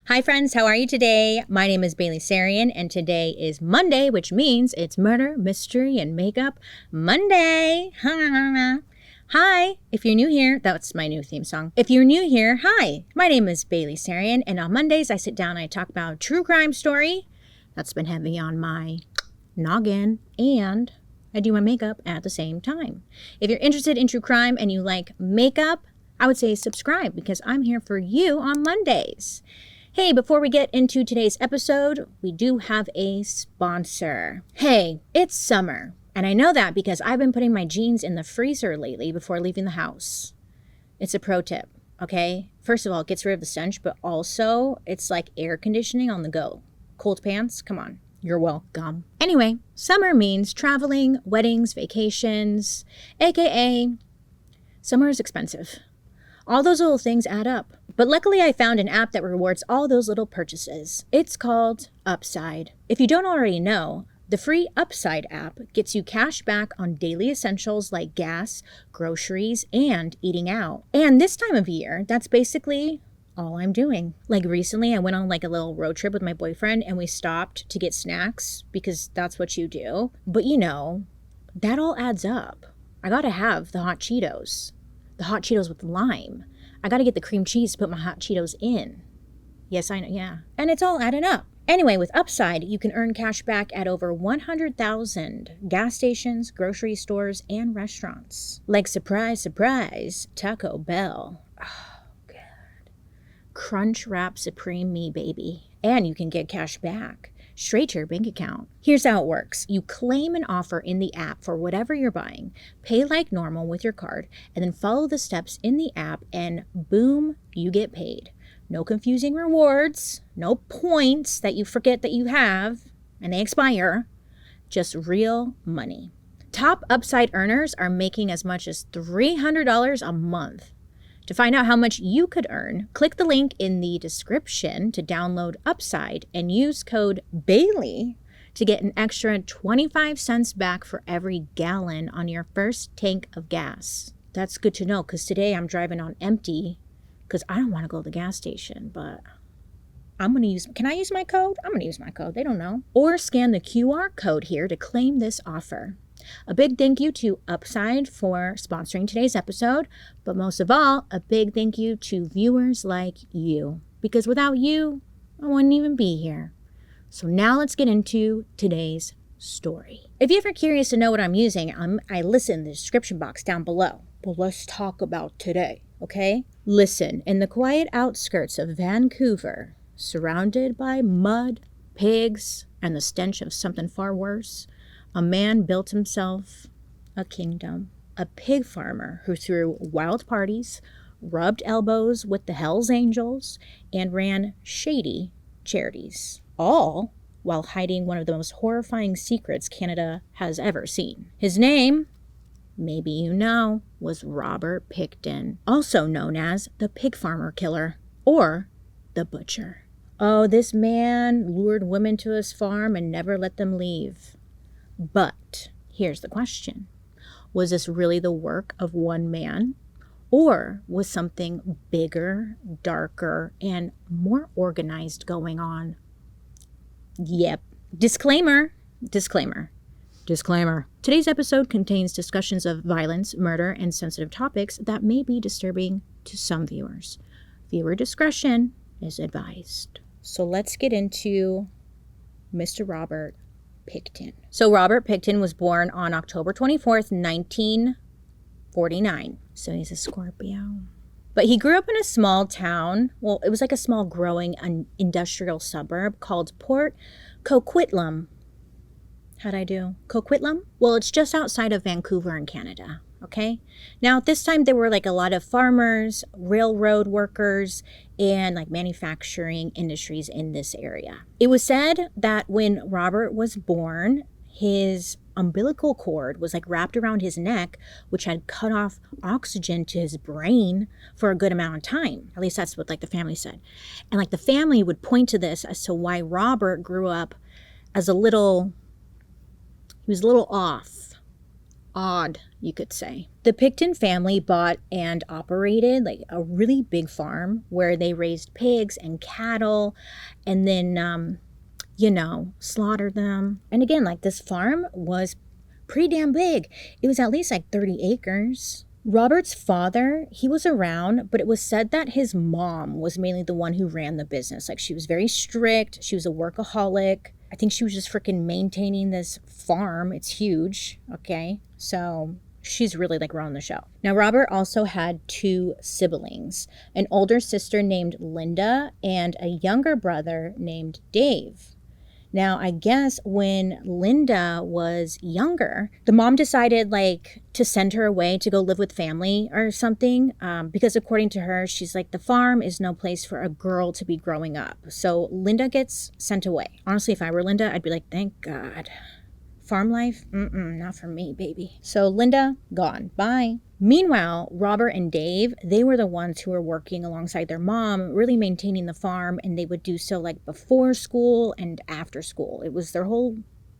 Hi friends, how are you today? My name is Bailey Sarian and today is Monday, which means it's Murder, Mystery, and Makeup Monday. Hi, if you're new here, that's my new theme song. If you're new here, hi, my name is Bailey Sarian and on Mondays I sit down and I talk about a true crime story that's been heavy on my noggin and I do my makeup at the same time. If you're interested in true crime and you like makeup, I would say subscribe because I'm here for you on Mondays. Hey, before we get into today's episode, we do have a sponsor. Hey, it's summer, and I know that because I've been putting my jeans in the freezer lately before leaving the house. It's a pro tip, okay? First of all, it gets rid of the stench, but also it's like air conditioning on the go. Cold pants? Come on. You're welcome. Anyway, summer means traveling, weddings, vacations, aka summer is expensive. All those little things add up. But luckily I found an app that rewards all those little purchases. It's called Upside. If you don't already know, the free Upside app gets you cash back on daily essentials like gas, groceries, and eating out. And this time of year, that's basically all I'm doing. Like recently I went on like a little road trip with my boyfriend and we stopped to get snacks because that's what you do. But you know, that all adds up. I gotta have the hot Cheetos. The hot Cheetos with lime. I gotta get the cream cheese to put my hot Cheetos in. Yes, I know, yeah. And it's all adding up. Anyway, with Upside, you can earn cash back at over 100,000 gas stations, grocery stores, and restaurants. Like surprise, surprise, Taco Bell. Oh, God. Crunch Wrap Supreme Me, baby. And you can get cash back straight to your bank account. Here's how it works. You claim an offer in the app for whatever you're buying, pay like normal with your card, and then follow the steps in the app and boom, you get paid. No confusing rewards, no points that you forget that you have and they expire, just real money. Top Upside earners are making as much as $300 a month. To find out how much you could earn, click the link in the description to download Upside and use code BAILEY to get an extra 25 cents back for every gallon on your first tank of gas. That's good to know because today I'm driving on empty because I don't want to go to the gas station, but can I use my code? I'm going to use my code. They don't know. Or scan the QR code here to claim this offer. A big thank you to Upside for sponsoring today's episode, but most of all, a big thank you to viewers like you, because without you, I wouldn't even be here. So now let's get into today's story. If you're ever curious to know what I'm using, I list in the description box down below. But let's talk about today, okay? Listen, in the quiet outskirts of Vancouver, surrounded by mud, pigs, and the stench of something far worse, a man built himself a kingdom, a pig farmer who threw wild parties, rubbed elbows with the Hells Angels, and ran shady charities, all while hiding one of the most horrifying secrets Canada has ever seen. His name, maybe you know, was Robert Pickton, also known as the Pig Farmer Killer or the Butcher. Oh, this man lured women to his farm and never let them leave. But here's the question. Was this really the work of one man? Or was something bigger, darker, and more organized going on? Yep. Disclaimer. Today's episode contains discussions of violence, murder, and sensitive topics that may be disturbing to some viewers. Viewer discretion is advised. So let's get into Mr. Robert Pickton. So Robert Pickton was born on October 24th, 1949. So he's a Scorpio. But he grew up in a small town. Well, it was like a small growing industrial suburb called Port Coquitlam. How'd I do? Coquitlam? Well, it's just outside of Vancouver in Canada. Okay. Now at this time there were like a lot of farmers, railroad workers, and like manufacturing industries in this area. It was said that when Robert was born, his umbilical cord was like wrapped around his neck, which had cut off oxygen to his brain for a good amount of time. At least that's what like the family said. And like the family would point to this as to why Robert grew up as he was a little off. odd, you could say. The Pickton family bought and operated like a really big farm where they raised pigs and cattle and then, slaughtered them. And again, like this farm was pretty damn big. It was at least like 30 acres. Robert's father, he was around, but it was said that his mom was mainly the one who ran the business. Like she was very strict. She was a workaholic. I think she was just freaking maintaining this farm. It's huge. Okay. So she's really like running the show. Now, Robert also had 2 siblings, an older sister named Linda and a younger brother named Dave. Now, I guess when Linda was younger, the mom decided like to send her away to go live with family or something because according to her, she's like, the farm is no place for a girl to be growing up. So Linda gets sent away. Honestly, if I were Linda, I'd be like, thank God. Farm life? Not for me, baby. So Linda, gone. Bye. Meanwhile, Robert and Dave, they were the ones who were working alongside their mom, really maintaining the farm, and they would do so like before school and after school. It was their whole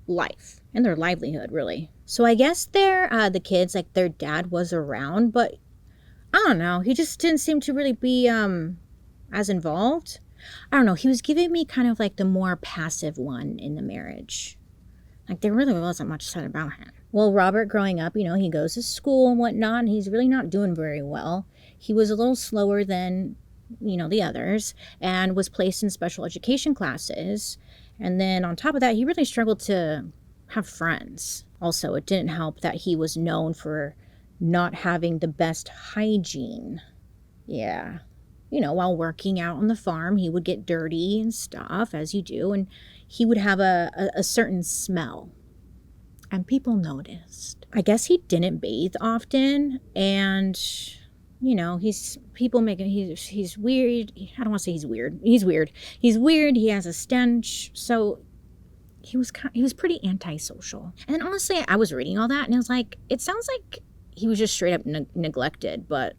life and their livelihood, really. So I guess the kids, like their dad was around, but I don't know. He just didn't seem to really be as involved. I don't know. He was giving me kind of like the more passive one in the marriage. Like, there really wasn't much said about him. Well, Robert, growing up, he goes to school and whatnot, and he's really not doing very well. He was a little slower than, the others, and was placed in special education classes. And then on top of that, he really struggled to have friends. Also, it didn't help that he was known for not having the best hygiene. Yeah. While working out on the farm, he would get dirty and stuff, as you do, and he would have a certain smell. And people noticed. I guess he didn't bathe often, and, he's weird. I don't want to say he's weird. He's weird. He's weird. He has a stench. So he was pretty antisocial. And honestly, I was reading all that, and I was like, it sounds like he was just straight up neglected, but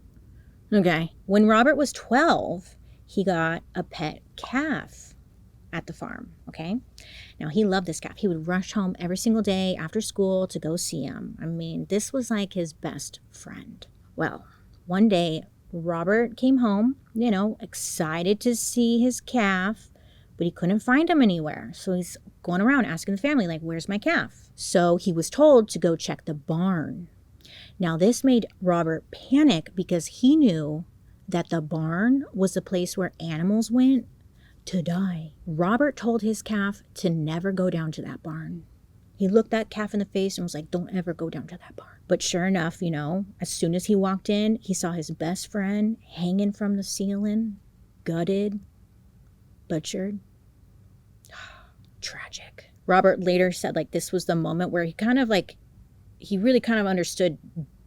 okay. When Robert was 12, he got a pet calf at the farm, okay? Now, he loved this calf. He would rush home every single day after school to go see him. I mean, this was like his best friend. Well, one day, Robert came home, excited to see his calf, but he couldn't find him anywhere. So he's going around asking the family, like, where's my calf? So he was told to go check the barn. Now, this made Robert panic because he knew that the barn was the place where animals went to die. Robert told his calf to never go down to that barn. He looked that calf in the face and was like, don't ever go down to that barn. But sure enough, as soon as he walked in, he saw his best friend hanging from the ceiling, gutted, butchered. Tragic. Robert later said like this was the moment where he really kind of understood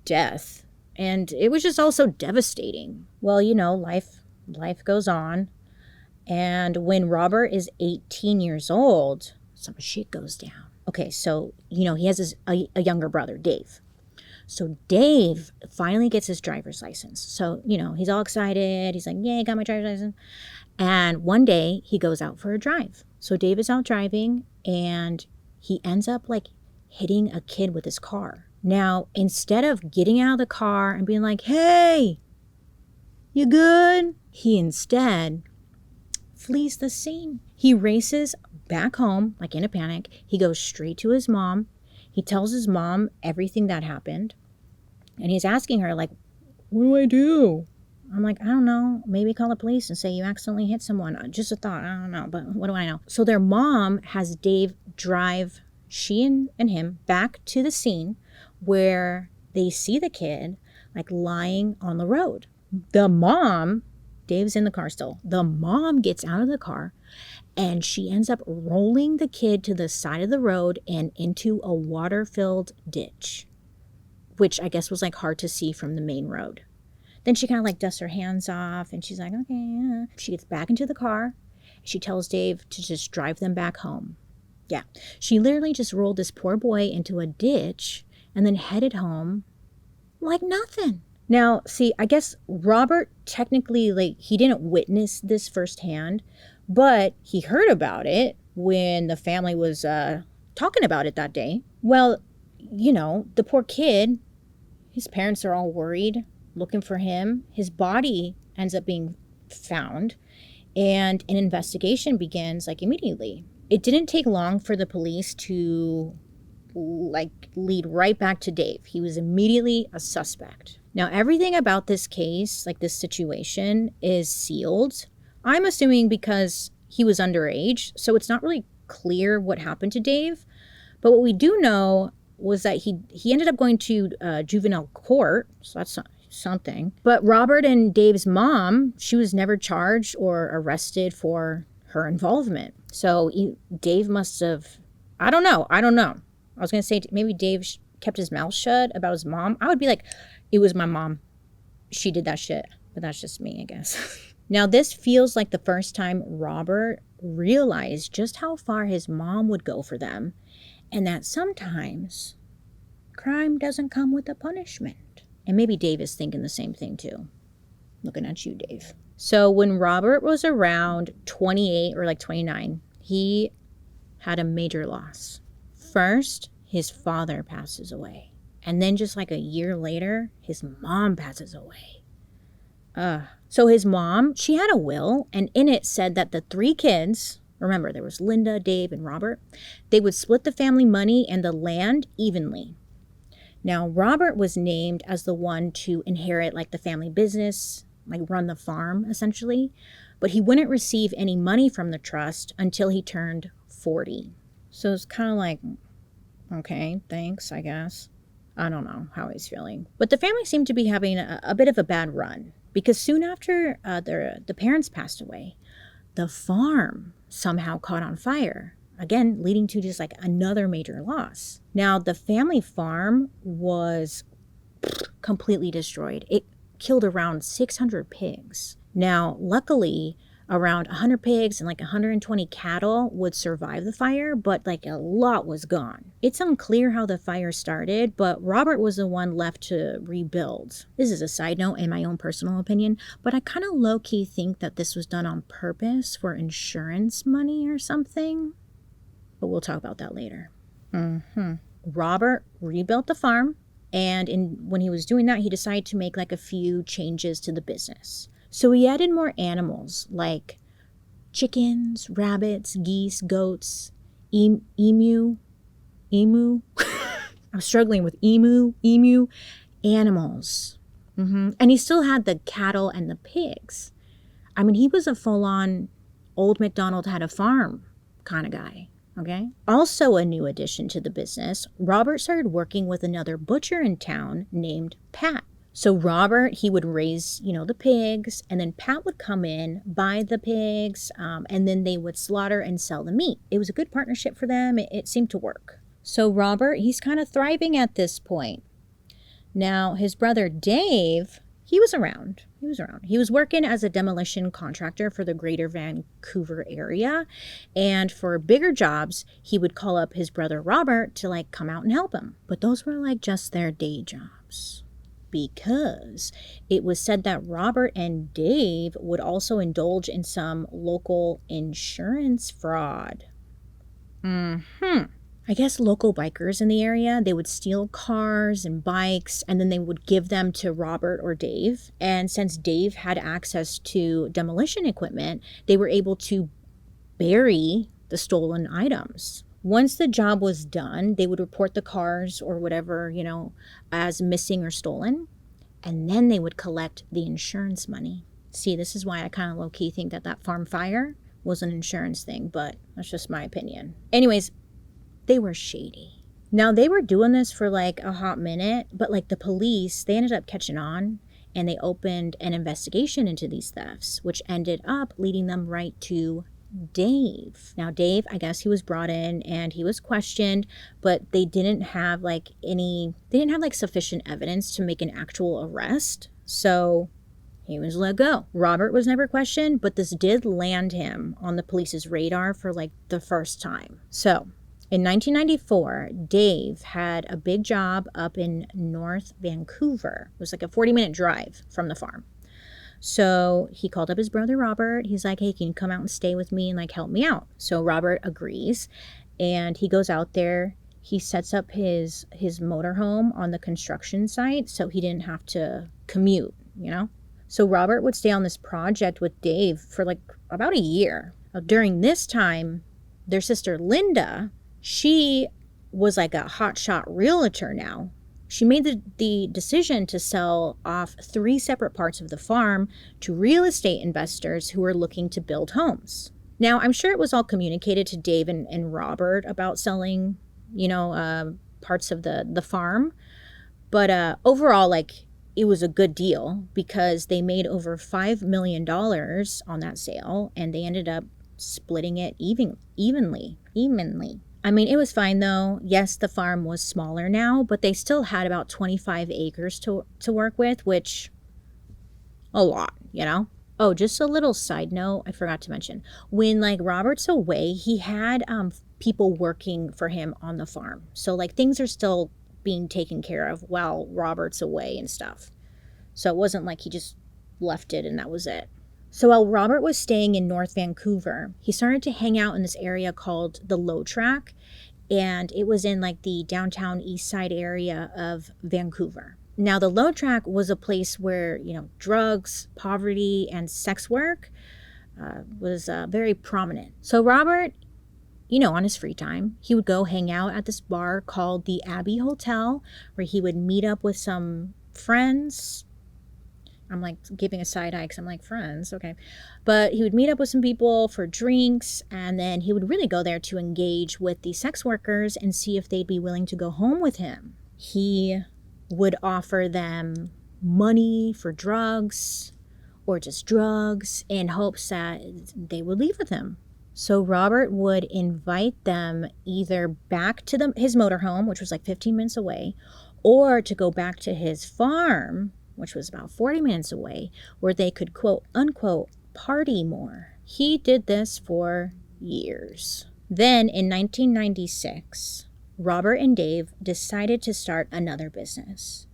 death, and it was just also devastating. Well, life goes on, and when Robert is 18 years old, some shit goes down. Okay, so he has a younger brother, Dave. So Dave finally gets his driver's license. So he's all excited. He's like, "Yay, got my driver's license!" And one day he goes out for a drive. So Dave is out driving, and he ends up like hitting a kid with his car. Now, instead of getting out of the car and being like, "Hey, you good?" he instead flees the scene. He races back home, like in a panic. He goes straight to his mom. He tells his mom everything that happened. And he's asking her, like, what do I do? I'm like, I don't know. Maybe call the police and say you accidentally hit someone. Just a thought. I don't know. But what do I know? So their mom has Dave drive she and him back to the scene where they see the kid like lying on the road. The mom, Dave's in the car still. The mom gets out of the car and she ends up rolling the kid to the side of the road and into a water-filled ditch, which I guess was like hard to see from the main road. Then she kind of like dusts her hands off and she's like, okay. She gets back into the car. She tells Dave to just drive them back home. Yeah, she literally just rolled this poor boy into a ditch and then headed home like nothing. Now, see, I guess Robert technically, like, he didn't witness this firsthand, but he heard about it when the family was talking about it that day. Well, the poor kid, his parents are all worried, looking for him. His body ends up being found, and an investigation begins like immediately. It didn't take long for the police to lead right back to Dave. He was immediately a suspect. Now, everything about this case, like this situation, is sealed. I'm assuming because he was underage, so it's not really clear what happened to Dave. But what we do know was that he ended up going to juvenile court, so that's something. But Robert and Dave's mom, she was never charged or arrested for her involvement. So Dave must have, I don't know. I was going to say maybe Dave kept his mouth shut about his mom. I would be like, it was my mom. She did that shit. But that's just me, I guess. Now, this feels like the first time Robert realized just how far his mom would go for them, and that sometimes crime doesn't come with a punishment. And maybe Dave is thinking the same thing too. Looking at you, Dave. So when Robert was around 28 or 29, he had a major loss. First, his father passes away. And then just a year later, his mom passes away. So his mom, she had a will, and in it said that the 3 kids, remember there was Linda, Dave, and Robert, they would split the family money and the land evenly. Now, Robert was named as the one to inherit the family business, run the farm essentially, but he wouldn't receive any money from the trust until he turned 40. So it's kind of okay, thanks, I guess. I don't know how he's feeling. But the family seemed to be having a bit of a bad run, because soon after the parents passed away, the farm somehow caught on fire. Again, leading to just another major loss. Now, the family farm was completely destroyed. It killed around 600 pigs. Now, luckily, around 100 pigs and 120 cattle would survive the fire, but a lot was gone. It's unclear how the fire started, but Robert was the one left to rebuild. This is a side note in my own personal opinion, but I kind of low-key think that this was done on purpose for insurance money or something. But we'll talk about that later. Robert rebuilt the farm, and when he was doing that, he decided to make a few changes to the business. So he added more animals like chickens, rabbits, geese, goats, emu. I'm struggling with emu animals. And he still had the cattle and the pigs. I mean, he was a full-on old MacDonald had a farm kind of guy. Okay. Also a new addition to the business, Robert started working with another butcher in town named Pat. So Robert, he would raise, the pigs, and then Pat would come in, buy the pigs, and then they would slaughter and sell the meat. It was a good partnership for them. It seemed to work. So Robert, he's kind of thriving at this point. Now, his brother Dave, he was around. He was working as a demolition contractor for the greater Vancouver area. And for bigger jobs, he would call up his brother Robert to come out and help him. But those were just their day jobs. Because it was said that Robert and Dave would also indulge in some local insurance fraud. I guess local bikers in the area, they would steal cars and bikes, and then they would give them to Robert or Dave. And since Dave had access to demolition equipment, they were able to bury the stolen items. Once the job was done, they would report the cars or whatever, as missing or stolen. And then they would collect the insurance money. See, this is why I kind of low-key think that farm fire was an insurance thing, but that's just my opinion. Anyways, they were shady. Now, they were doing this for a hot minute, but the police, they ended up catching on, and they opened an investigation into these thefts, which ended up leading them right to Dave. Now, Dave, I guess he was brought in and he was questioned, but they didn't have sufficient evidence to make an actual arrest. So he was let go. Robert was never questioned, but this did land him on the police's radar for the first time. So in 1994, Dave had a big job up in North Vancouver. It was a 40-minute drive from the farm. So he called up his brother Robert. He's like, hey, can you come out and stay with me and help me out? So Robert agrees, and he goes out there he sets up his motorhome on the construction site so he didn't have to commute, you know? So Robert would stay on this project with Dave for like about a year. Now, during this time, their sister Linda, she was like a hotshot realtor now. She made the decision to sell off 3 separate parts of the farm to real estate investors who were looking to build homes. Now, I'm sure it was all communicated to Dave and Robert about selling, parts of the farm. But overall, like, it was a good deal because they made over $5 million on that sale, and they ended up splitting it evenly. I mean, it was fine though. Yes, the farm was smaller now, but they still had about 25 acres to work with, which, a lot, you know? Oh, just a little side note, I forgot to mention. When like Robert's away, he had people working for him on the farm. So like things are still being taken care of while Robert's away and stuff. So it wasn't like he just left it and that was it. So while Robert was staying in North Vancouver, he started to hang out in this area called the Low Track, and it was in like the downtown east side area of Vancouver. Now, the Low Track was a place where, drugs, poverty, and sex work was very prominent. So Robert, on his free time, he would go hang out at this bar called the Abbey Hotel, where he would meet up with some friends. I'm like giving a side eye because I'm like, friends, okay. But he would meet up with some people for drinks, and then he would really go there to engage with the sex workers and see if they'd be willing to go home with him. He would offer them money for drugs or just drugs in hopes that they would leave with him. So Robert would invite them either back to his motorhome, which was like 15 minutes away, or to go back to his farm, which was about 40 minutes away, where they could, quote unquote, party more. He did this for years. Then in 1996, Robert and Dave decided to start another business.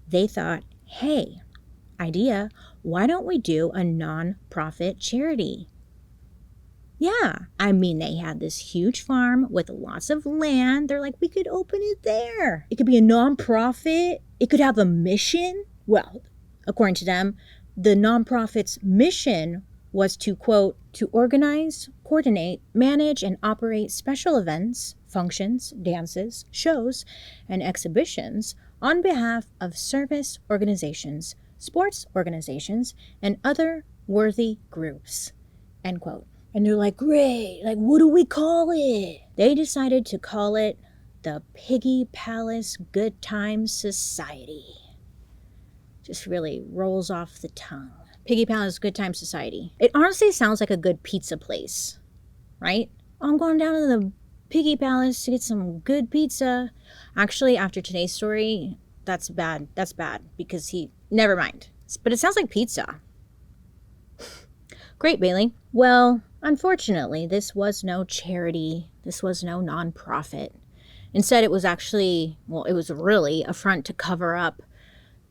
They thought, hey, idea, why don't we do a non-profit charity? Yeah, I mean, they had this huge farm with lots of land. They're like, we could open it there. It could be a non-profit. It could have a mission. Well, according to them, the nonprofit's mission was to, quote, to organize, coordinate, manage, and operate special events, functions, dances, shows, and exhibitions on behalf of service organizations, sports organizations, and other worthy groups, end quote. And they're like, great, like, what do we call it? They decided to call it the Piggy Palace Good Times Society. Just really rolls off the tongue. Piggy Palace Good Time Society. It honestly sounds like a good pizza place, right? I'm going down to the Piggy Palace to get some good pizza. Actually, after today's story, that's bad. That's bad because never mind. But it sounds like pizza. Great, Bailey. Well, unfortunately, this was no charity. This was no nonprofit. Instead, it was really a front to cover up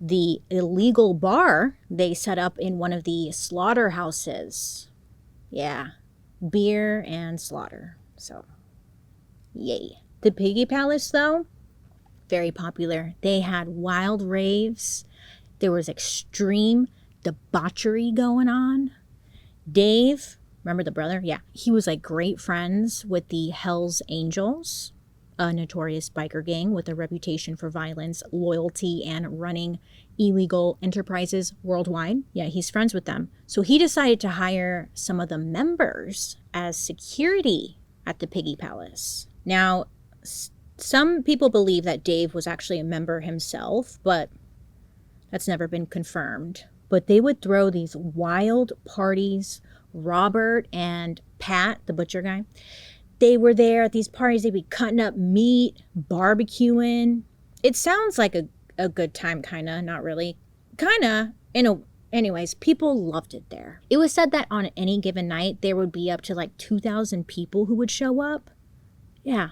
the illegal bar they set up in one of the slaughterhouses. Yeah, beer and slaughter. So, yay. The Piggy Palace, though, very popular. They had wild raves. There was extreme debauchery going on. Dave, remember the brother? Yeah, he was like great friends with the Hells Angels, a notorious biker gang with a reputation for violence, loyalty, and running illegal enterprises worldwide. Yeah, he's friends with them. So he decided to hire some of the members as security at the Piggy Palace. Now, some people believe that Dave was actually a member himself, but that's never been confirmed. But they would throw these wild parties. Robert and Pat, the butcher guy, they were there at these parties. They'd be cutting up meat, barbecuing. It sounds like a good time, kind of, not really. Kind of, anyways, people loved it there. It was said that on any given night, there would be up to like 2,000 people who would show up. Yeah,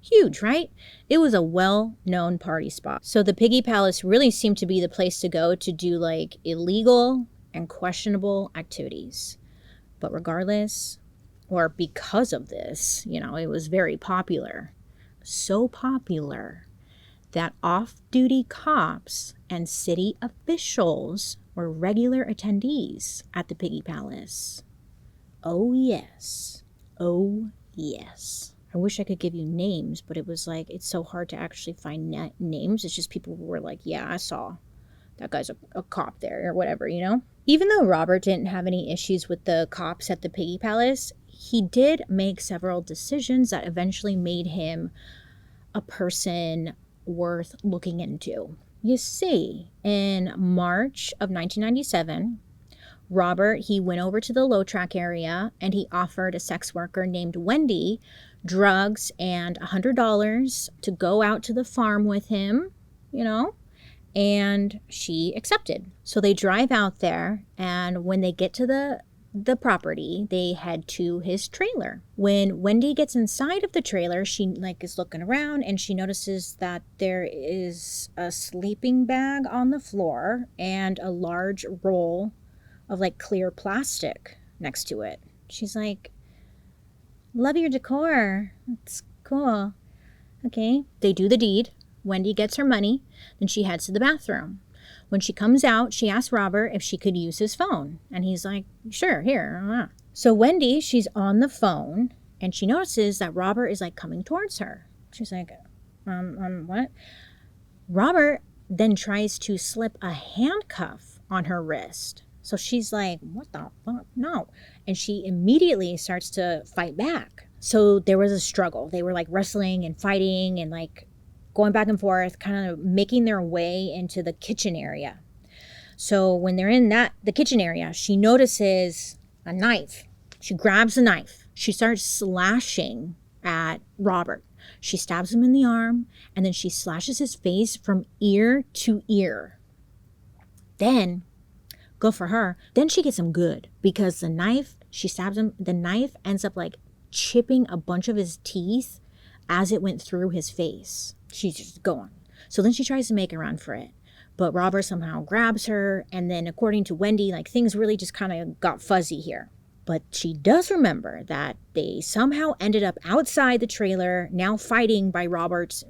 huge, right? It was a well-known party spot. So the Piggy Palace really seemed to be the place to go to do like illegal and questionable activities. But regardless, or because of this, it was very popular. so popular that off-duty cops and city officials were regular attendees at the Piggy Palace. Oh yes. Oh yes. I wish I could give you names, but it was like, it's so hard to actually find names. It's just people who were like, yeah, I saw that guy's a cop there or whatever, you know? Even though Robert didn't have any issues with the cops at the Piggy Palace, he did make several decisions that eventually made him a person worth looking into. You see, in March of 1997, Robert, he went over to the low track area and he offered a sex worker named Wendy drugs and $100 to go out to the farm with him, you know, and she accepted. So they drive out there, and when they get to the property, they head to his trailer. When Wendy gets inside of the trailer, she like is looking around and she notices that there is a sleeping bag on the floor and a large roll of like clear plastic next to it. She's like, love your decor. It's cool. Okay. They do the deed. Wendy gets her money. Then she heads to the bathroom. When she comes out, she asks Robert if she could use his phone. And he's like, sure, here. So Wendy, she's on the phone and she notices that Robert is like coming towards her. She's like, what? Robert then tries to slip a handcuff on her wrist. So she's like, what the fuck? No. And she immediately starts to fight back. So there was a struggle. They were like wrestling and fighting and like going back and forth, kind of making their way into the kitchen area. So when they're in the kitchen area, she notices a knife. She grabs a knife. She starts slashing at Robert. She stabs him in the arm, and then she slashes his face from ear to ear. Then, go for her. Then she gets him good, because the knife, she stabs him, the knife ends up like chipping a bunch of his teeth as it went through his face. She's just going. So then she tries to make a run for it. But Robert somehow grabs her. And then according to Wendy, like things really just kind of got fuzzy here. But she does remember that they somehow ended up outside the trailer, now fighting by Robert's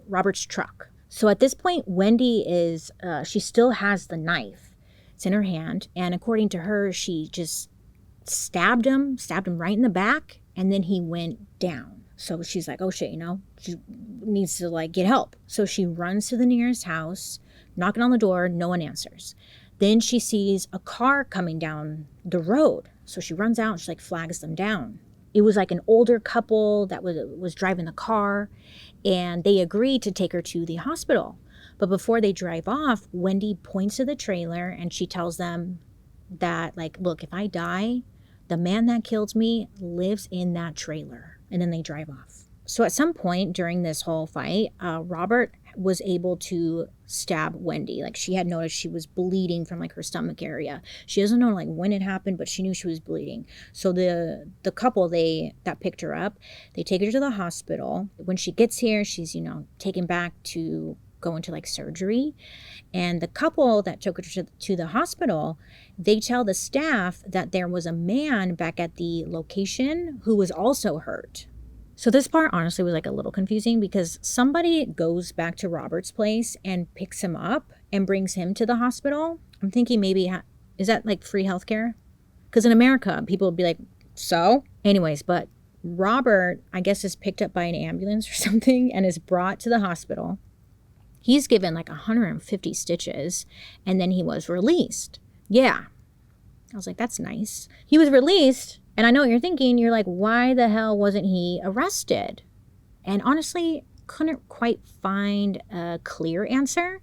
truck. So at this point, Wendy is, she still has the knife. It's in her hand. And according to her, she just stabbed him right in the back. And then he went down. So she's like, oh shit, you know, she needs to like get help. So she runs to the nearest house, knocking on the door, no one answers. Then she sees a car coming down the road. So she runs out and she like flags them down. It was like an older couple that was driving the car, and they agreed to take her to the hospital. But before they drive off, Wendy points to the trailer and she tells them that like, look, if I die, the man that killed me lives in that trailer. And then they drive off. So at some point during this whole fight, Robert was able to stab Wendy. Like she had noticed she was bleeding from like her stomach area. She doesn't know like when it happened, but she knew she was bleeding. So the couple that picked her up, they take her to the hospital. When she gets here, she's, you know, taken back to go into like surgery. And the couple that took her to the hospital, they tell the staff that there was a man back at the location who was also hurt. So this part honestly was like a little confusing, because somebody goes back to Robert's place and picks him up and brings him to the hospital. I'm thinking maybe, is that like free healthcare? Because in America, people would be like, so? Anyways, but Robert, I guess, is picked up by an ambulance or something and is brought to the hospital. He's given like 150 stitches, and then he was released. Yeah. I was like, that's nice. He was released, and I know what you're thinking. You're like, why the hell wasn't he arrested? And honestly, couldn't quite find a clear answer.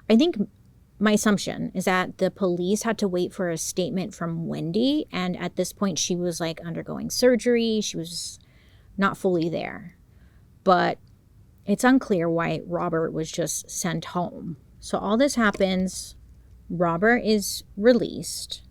I think my assumption is that the police had to wait for a statement from Wendy, and at this point she was like undergoing surgery. She was not fully there. But it's unclear why Robert was just sent home. So all this happens. Robert is released,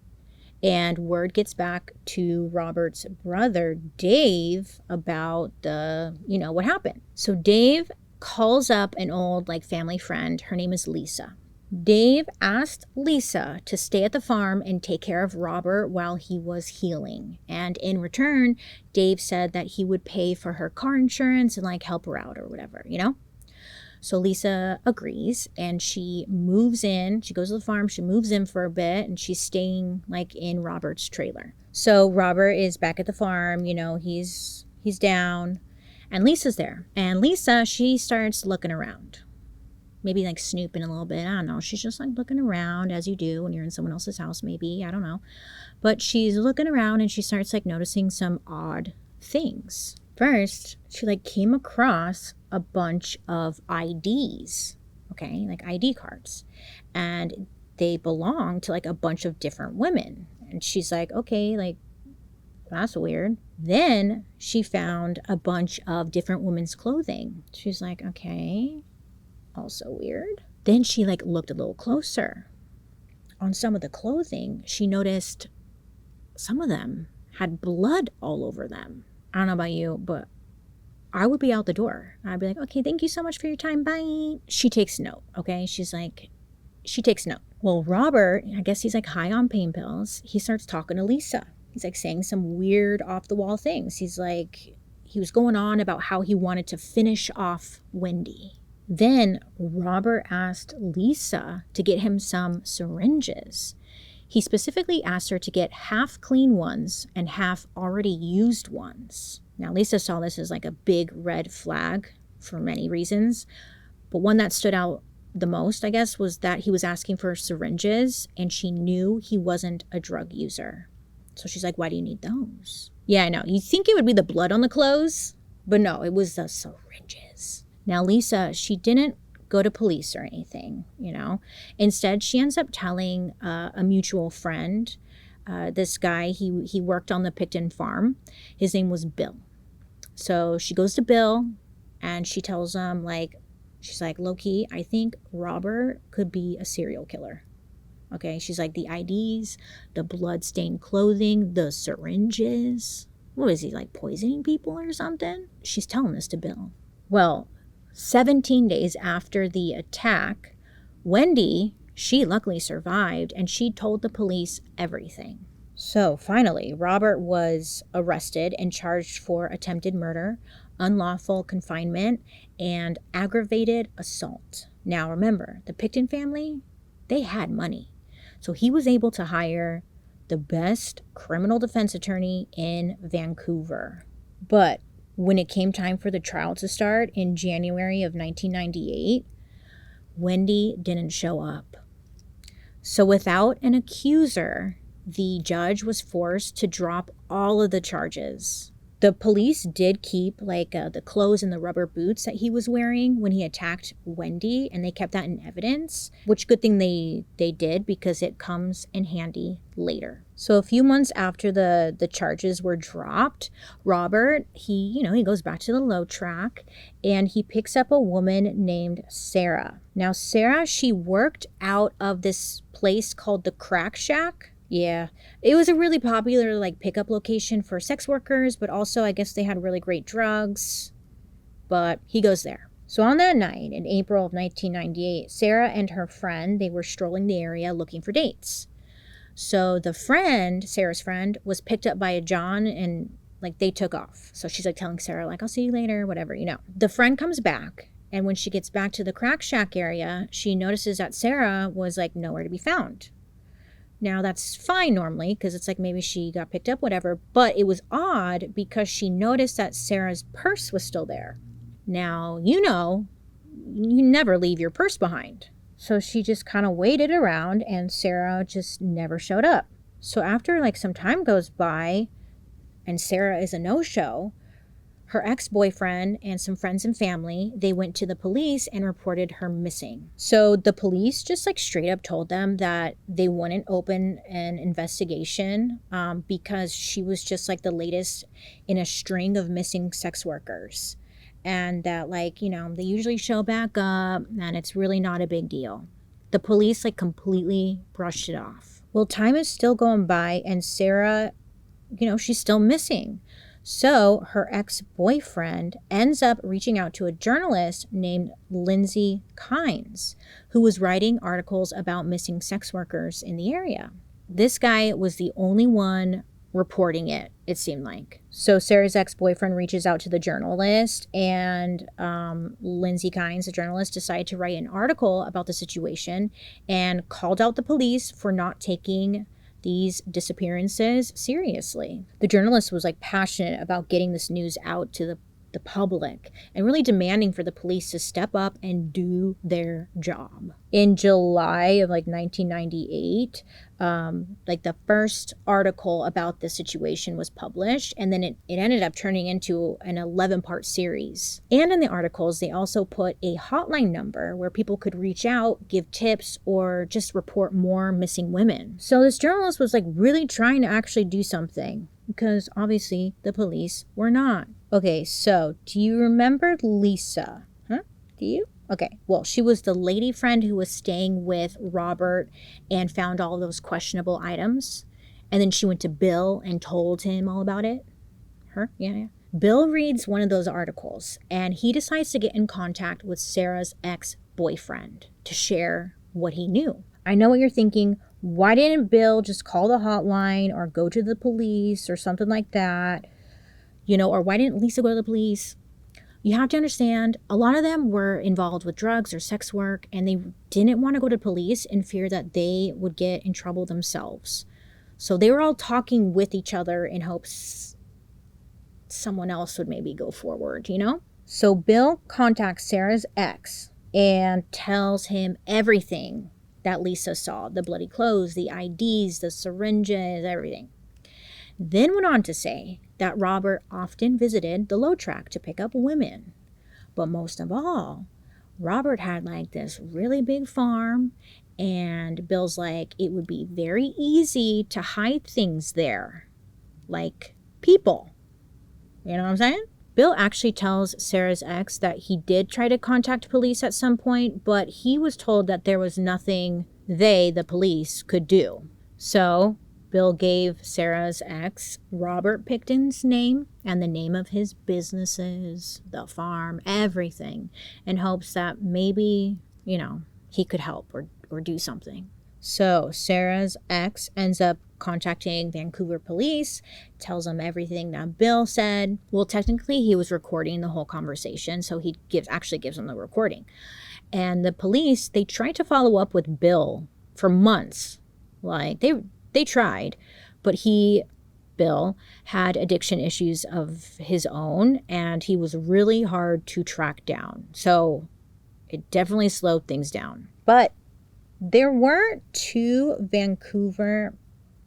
and word gets back to Robert's brother, Dave, about what happened. So Dave calls up an old like family friend. Her name is Lisa. Dave asked Lisa to stay at the farm and take care of Robert while he was healing. And in return, Dave said that he would pay for her car insurance and like help her out or whatever, you know? So Lisa agrees and she moves in. She goes to the farm, she moves in for a bit, and she's staying like in Robert's trailer. So Robert is back at the farm, you know, he's down, and Lisa's there. And Lisa, she starts looking around. Maybe like snooping a little bit. I don't know. She's just like looking around as you do when you're in someone else's house, maybe. I don't know. But she's looking around and she starts like noticing some odd things. First, she like came across a bunch of IDs, okay, like ID cards. And they belong to like a bunch of different women. And she's like, okay, like, that's weird. Then she found a bunch of different women's clothing. She's like, okay, also weird. Then she like looked a little closer. On some of the clothing, she noticed some of them had blood all over them. I don't know about you, but I would be out the door. I'd be like, okay, thank you so much for your time. Bye. She takes note, okay? She takes note. Well, Robert, I guess he's like high on pain pills. He starts talking to Lisa. He's like saying some weird off the wall things. He was going on about how he wanted to finish off Wendy. Then Robert asked Lisa to get him some syringes. He specifically asked her to get half clean ones and half already used ones. Now, Lisa saw this as like a big red flag for many reasons, but one that stood out the most, I guess, was that he was asking for syringes and she knew he wasn't a drug user. So she's like, why do you need those? Yeah, I know. You think it would be the blood on the clothes, but no, it was the syringes. Now, Lisa, she didn't go to police or anything, you know. Instead, she ends up telling a mutual friend, this guy, he worked on the Pickton farm. His name was Bill. So she goes to Bill and she tells him, like, she's like, low-key, I think Robert could be a serial killer. Okay, she's like, the IDs, the blood-stained clothing, the syringes. What is he, like poisoning people or something? She's telling this to Bill. Well, 17 days after the attack, Wendy, she luckily survived and she told the police everything. So finally, Robert was arrested and charged for attempted murder, unlawful confinement, and aggravated assault. Now remember, the Pickton family, they had money. So he was able to hire the best criminal defense attorney in Vancouver. But when it came time for the trial to start in January of 1998, Wendy didn't show up. So without an accuser, the judge was forced to drop all of the charges. The police did keep the clothes and the rubber boots that he was wearing when he attacked Wendy, and they kept that in evidence, which good thing they did because it comes in handy later. So a few months after the charges were dropped, Robert, he goes back to the low track and he picks up a woman named Sarah. Now Sarah, she worked out of this place called the Crack Shack. Yeah, it was a really popular pickup location for sex workers, but also I guess they had really great drugs. But he goes there. So on that night in April of 1998, Sarah and her friend, they were strolling the area looking for dates. So the friend, Sarah's friend, was picked up by a John and they took off. So she's telling Sarah I'll see you later, whatever, The friend comes back, and when she gets back to the Crack Shack area, she notices that Sarah was nowhere to be found. Now, that's fine normally because it's maybe she got picked up, whatever. But it was odd because she noticed that Sarah's purse was still there. Now, you never leave your purse behind. So she just kind of waited around and Sarah just never showed up. So after some time goes by and Sarah is a no-show, her ex-boyfriend and some friends and family, they went to the police and reported her missing. So the police just straight up told them that they wouldn't open an investigation because she was just the latest in a string of missing sex workers. And that they usually show back up and it's really not a big deal. The police completely brushed it off. Well, time is still going by and Sarah, she's still missing. So her ex-boyfriend ends up reaching out to a journalist named Lindsay Kynes, who was writing articles about missing sex workers in the area. This guy was the only one reporting it, it seemed like. So Sarah's ex-boyfriend reaches out to the journalist, and Lindsay Kynes, the journalist, decided to write an article about the situation and called out the police for not taking these disappearances seriously. The journalist was passionate about getting this news out to the public and really demanding for the police to step up and do their job. In July of 1998, the first article about the situation was published, and then it ended up turning into an 11-part series. And in the articles, they also put a hotline number where people could reach out, give tips, or just report more missing women. So this journalist was really trying to actually do something, because obviously the police were not. Okay, so do you remember Lisa? Huh? Do you? Okay, well, she was the lady friend who was staying with Robert and found all those questionable items. And then she went to Bill and told him all about it. Her? Yeah. Bill reads one of those articles, and he decides to get in contact with Sarah's ex-boyfriend to share what he knew. I know what you're thinking. Why didn't Bill just call the hotline or go to the police or something like that? Or why didn't Lisa go to the police? You have to understand, a lot of them were involved with drugs or sex work, and they didn't want to go to police in fear that they would get in trouble themselves. So they were all talking with each other in hopes someone else would maybe go forward, So Bill contacts Sarah's ex and tells him everything that Lisa saw, the bloody clothes, the IDs, the syringes, everything. Then went on to say that Robert often visited the load track to pick up women. But most of all, Robert had this really big farm, and Bill's it would be very easy to hide things there, like people. You know what I'm saying? Bill actually tells Sarah's ex that he did try to contact police at some point, but he was told that there was nothing the police, could do. So Bill gave Sarah's ex Robert Pickton's name and the name of his businesses, the farm, everything, in hopes that maybe, he could help or do something. So Sarah's ex ends up contacting Vancouver police, tells them everything that Bill said. Well, technically he was recording the whole conversation, so he actually gives them the recording. And the police, they tried to follow up with Bill for months. They tried, but Bill, had addiction issues of his own, and he was really hard to track down. So it definitely slowed things down. But there were 2 Vancouver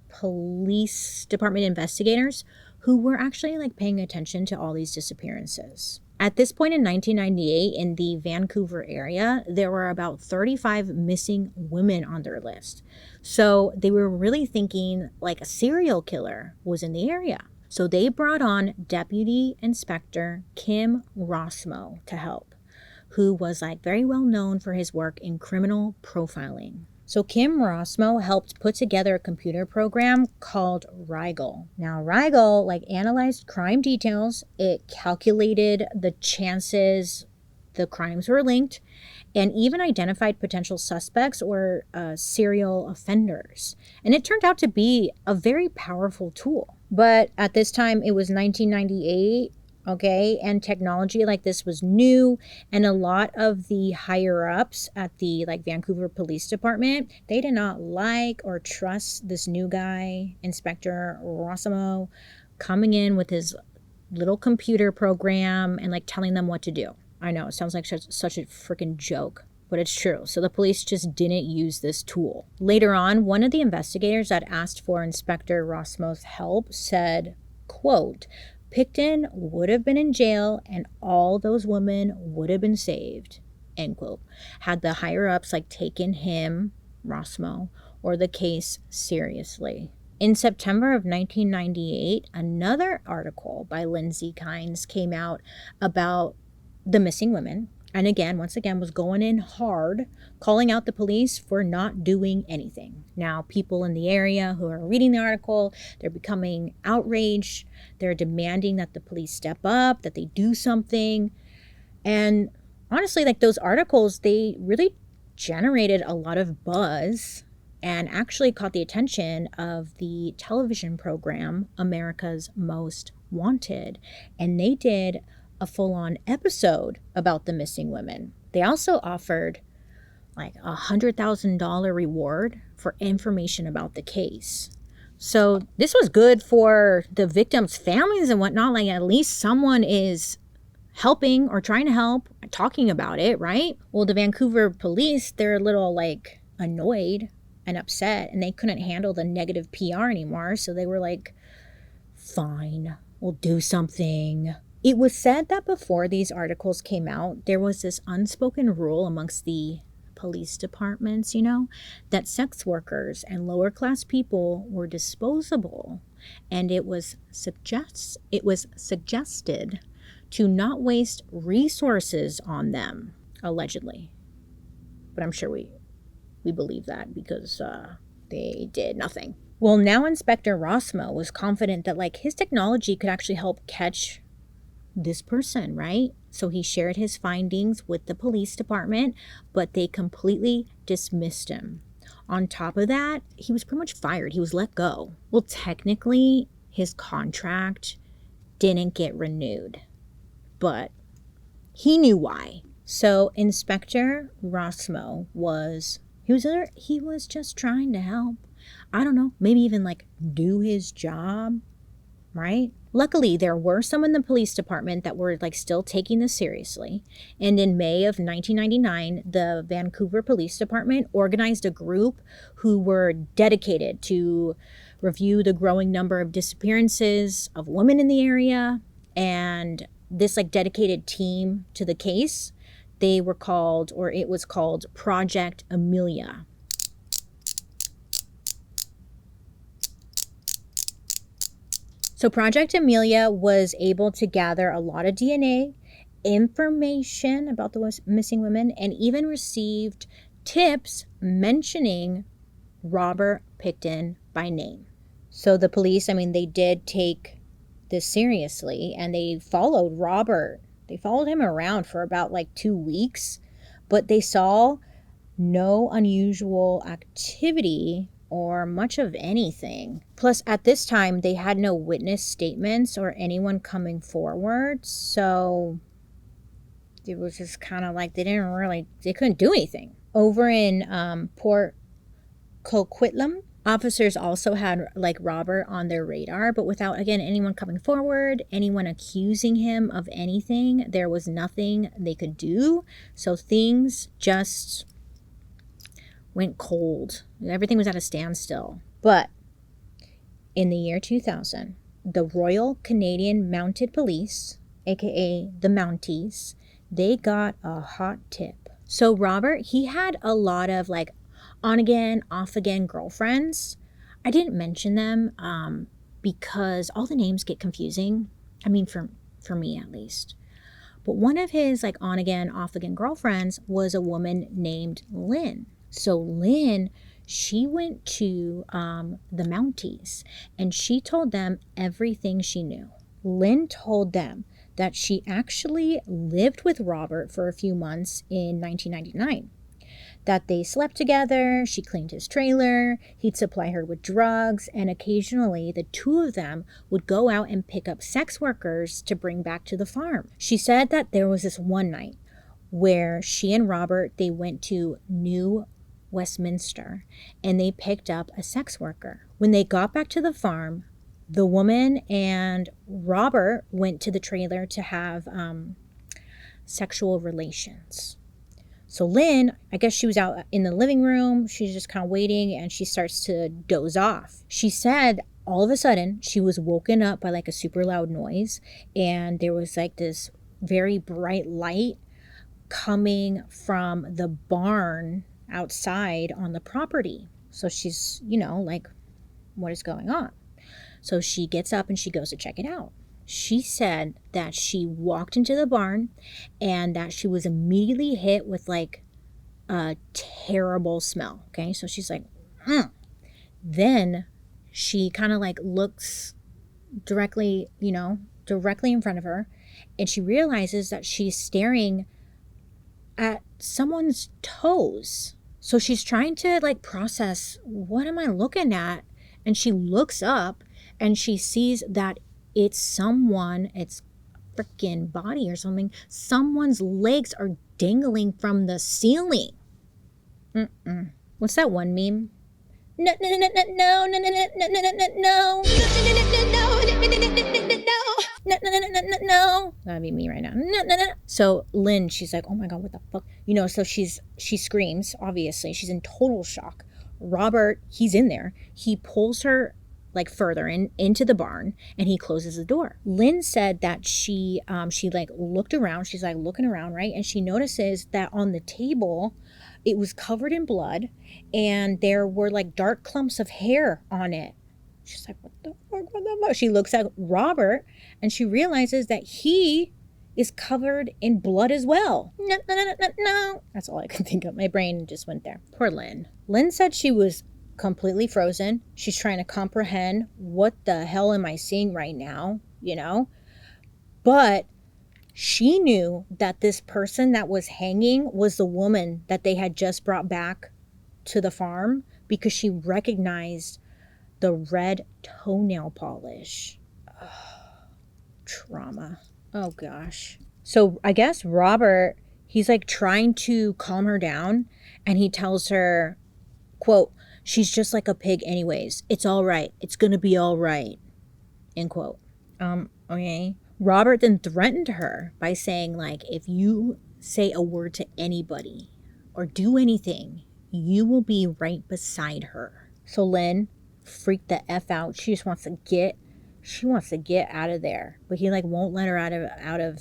Police Department investigators who were actually paying attention to all these disappearances. At this point in 1998, in the Vancouver area, there were about 35 missing women on their list. So they were really thinking a serial killer was in the area. So they brought on Deputy Inspector Kim Rossmo to help, who was very well known for his work in criminal profiling. So Kim Rossmo helped put together a computer program called Rigel. Now Rigel analyzed crime details, it calculated the chances the crimes were linked, and even identified potential suspects or serial offenders. And it turned out to be a very powerful tool. But at this time, it was 1998. Okay, and technology like this was new, and a lot of the higher ups at the Vancouver Police Department, they did not or trust this new guy, Inspector Rossmo, coming in with his little computer program and telling them what to do. I know, it sounds like such a freaking joke, but it's true. So the police just didn't use this tool. Later on, one of the investigators that asked for Inspector Rossmo's help said, quote, Pickton would have been in jail and all those women would have been saved, end quote, had the higher-ups taken him, Rossmo, or the case seriously. In September of 1998, another article by Lindsay Kynes came out about the missing women, And again, once again, was going in hard, calling out the police for not doing anything. Now, people in the area who are reading the article, they're becoming outraged. They're demanding that the police step up, that they do something. And honestly, like those articles, they really generated a lot of buzz and actually caught the attention of the television program America's Most Wanted. And they did a full-on episode about the missing women. They also offered like $100,000 reward for information about the case. So this was good for the victims' families and whatnot. Like at least someone is helping or trying to help, talking about it, right? Well, the Vancouver police, they're a little like annoyed and upset, and they couldn't handle the negative PR anymore. So they were like, fine, we'll do something. It was said that before these articles came out, there was this unspoken rule amongst the police departments, that sex workers and lower class people were disposable. And it was suggested to not waste resources on them, allegedly. But I'm sure we believe that because they did nothing. Well, now Inspector Rossmo was confident that like his technology could actually help catch this person, right? So he shared his findings with the police department, but they completely dismissed him. On top of that, he was pretty much fired. He was let go. Well, technically, his contract didn't get renewed, but he knew why. So Inspector Rossmo was just trying to help. I don't know, maybe even like do his job, right? Luckily, there were some in the police department that were like still taking this seriously. And in May of 1999, the Vancouver Police Department organized a group who were dedicated to review the growing number of disappearances of women in the area. And this like dedicated team to the case, it was called Project Amelia. So Project Amelia was able to gather a lot of DNA, information about the missing women, and even received tips mentioning Robert Pickton by name. So the police, they did take this seriously, and they followed Robert. They followed him around for about like 2 weeks, but they saw no unusual activity or much of anything. Plus, at this time, they had no witness statements or anyone coming forward. So it was just kind of like they couldn't do anything. Over in Port Coquitlam, officers also had like Robert on their radar, but without, again, anyone coming forward, anyone accusing him of anything. There was nothing they could do. So things just went cold. Everything was at a standstill. But in the year 2000, the Royal Canadian Mounted Police, aka the Mounties, they got a hot tip. So Robert, he had a lot of like on again, off again girlfriends. I didn't mention them because all the names get confusing. For me at least. But one of his like on again, off again girlfriends was a woman named LYNN. So LYNN, she went to the Mounties and she told them everything she knew. LYNN told them that she actually lived with Robert for a few months in 1999. That they slept together, she cleaned his trailer, he'd supply her with drugs, and occasionally the two of them would go out and pick up sex workers to bring back to the farm. She said that there was this one night where she and Robert, they went to New Westminster and they picked up a sex worker. When they got back to the farm, the woman and Robert went to the trailer to have sexual relations. So LYNN, I guess she was out in the living room. She's just kind of waiting and she starts to doze off. She said all of a sudden she was woken up by like a super loud noise, and there was like this very bright light coming from the barn outside on the property. So she's, like, what is going on? So she gets up and she goes to check it out. She said that she walked into the barn and that she was immediately hit with like a terrible smell. Okay, so she's like, Then she kind of like looks directly, directly in front of her, and she realizes that she's staring at someone's toes. So she's trying to like process, what am I looking at? And she looks up and she sees that it's freaking body or something. Someone's legs are dangling from the ceiling. What's that one meme? No. That'd be me right now. No. So Lynn, she's like, oh my God, what the fuck? So she screams, obviously. She's in total shock. Robert, he's in there. He pulls her like further into the barn and he closes the door. Lynn said that she like looked around. She's like looking around, right? And she notices that on the table, it was covered in blood and there were like dark clumps of hair on it. She's like, what the fuck? She looks at Robert and she realizes that he is covered in blood as well. No. That's all I could think of. My brain just went there. Poor Lynn. Lynn said she was completely frozen. She's trying to comprehend, what the hell am I seeing right now? But she knew that this person that was hanging was the woman that they had just brought back to the farm because she recognized the red toenail polish. Trauma. Oh gosh. So I guess Robert, he's like trying to calm her down and he tells her, quote, she's just like a pig anyways. It's all right. It's going to be all right. End quote. Okay. Robert then threatened her by saying, like, if you say a word to anybody or do anything, you will be right beside her. So Lynn freaked the F out. She wants to get out of there. But he like won't let her out of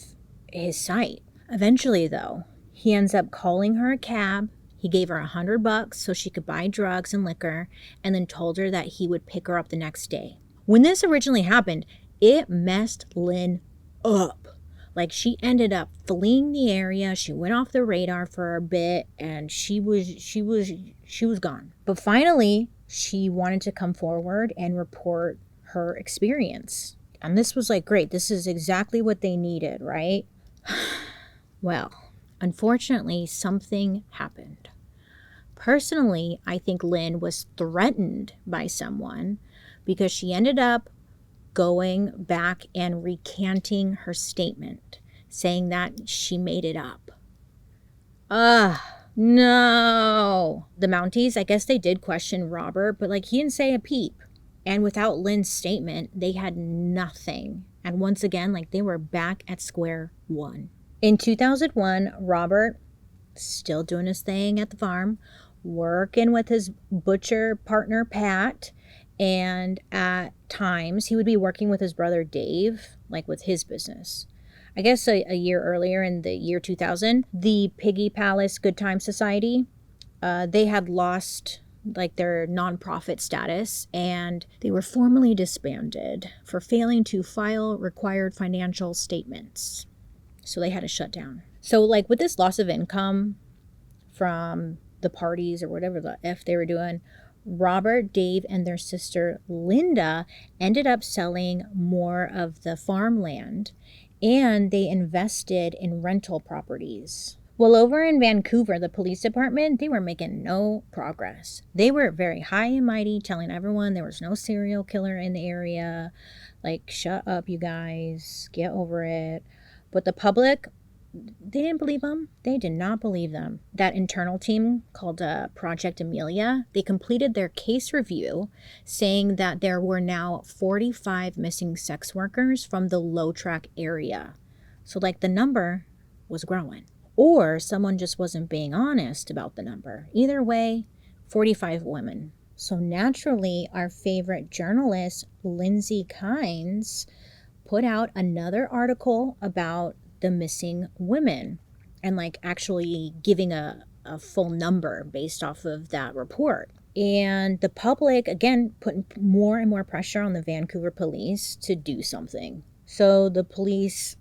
his sight. Eventually though, he ends up calling her a cab. He gave her $100 so she could buy drugs and liquor, and then told her that he would pick her up the next day. When this originally happened, it messed Lynn up. Like, she ended up fleeing the area. She went off the radar for a bit and she was gone. But finally, she wanted to come forward and report her experience. And this was like, great. This is exactly what they needed, right? Well, unfortunately, something happened. Personally, I think Lynn was threatened by someone because she ended up going back and recanting her statement, saying that she made it up. No. The Mounties, I guess they did question Robert, but like he didn't say a peep. And without Lynn's statement, they had nothing. And once again, like they were back at square one. In 2001, Robert, still doing his thing at the farm, working with his butcher partner, Pat, and at times he would be working with his brother, Dave, like with his business. I guess a year earlier, in the year 2000, the Piggy Palace Good Time Society, they had lost like their nonprofit status and they were formally disbanded for failing to file required financial statements. So they had to shut down. So like with this loss of income from the parties or whatever the F they were doing, Robert, Dave, and their sister Linda ended up selling more of the farmland, and they invested in rental properties. Well, over in Vancouver, the police department, they were making no progress. They were very high and mighty, telling everyone there was no serial killer in the area. Like, shut up, you guys. Get over it. But the public, they didn't believe them. They did not believe them. That internal team called Project Amelia, they completed their case review saying that there were now 45 missing sex workers from the Low Track area. So like the number was growing. Or someone just wasn't being honest about the number. Either way, 45 women. So naturally, our favorite journalist, Lindsay Kynes, put out another article about the missing women and like actually giving a full number based off of that report. And the public, again, putting more and more pressure on the Vancouver police to do something. So the police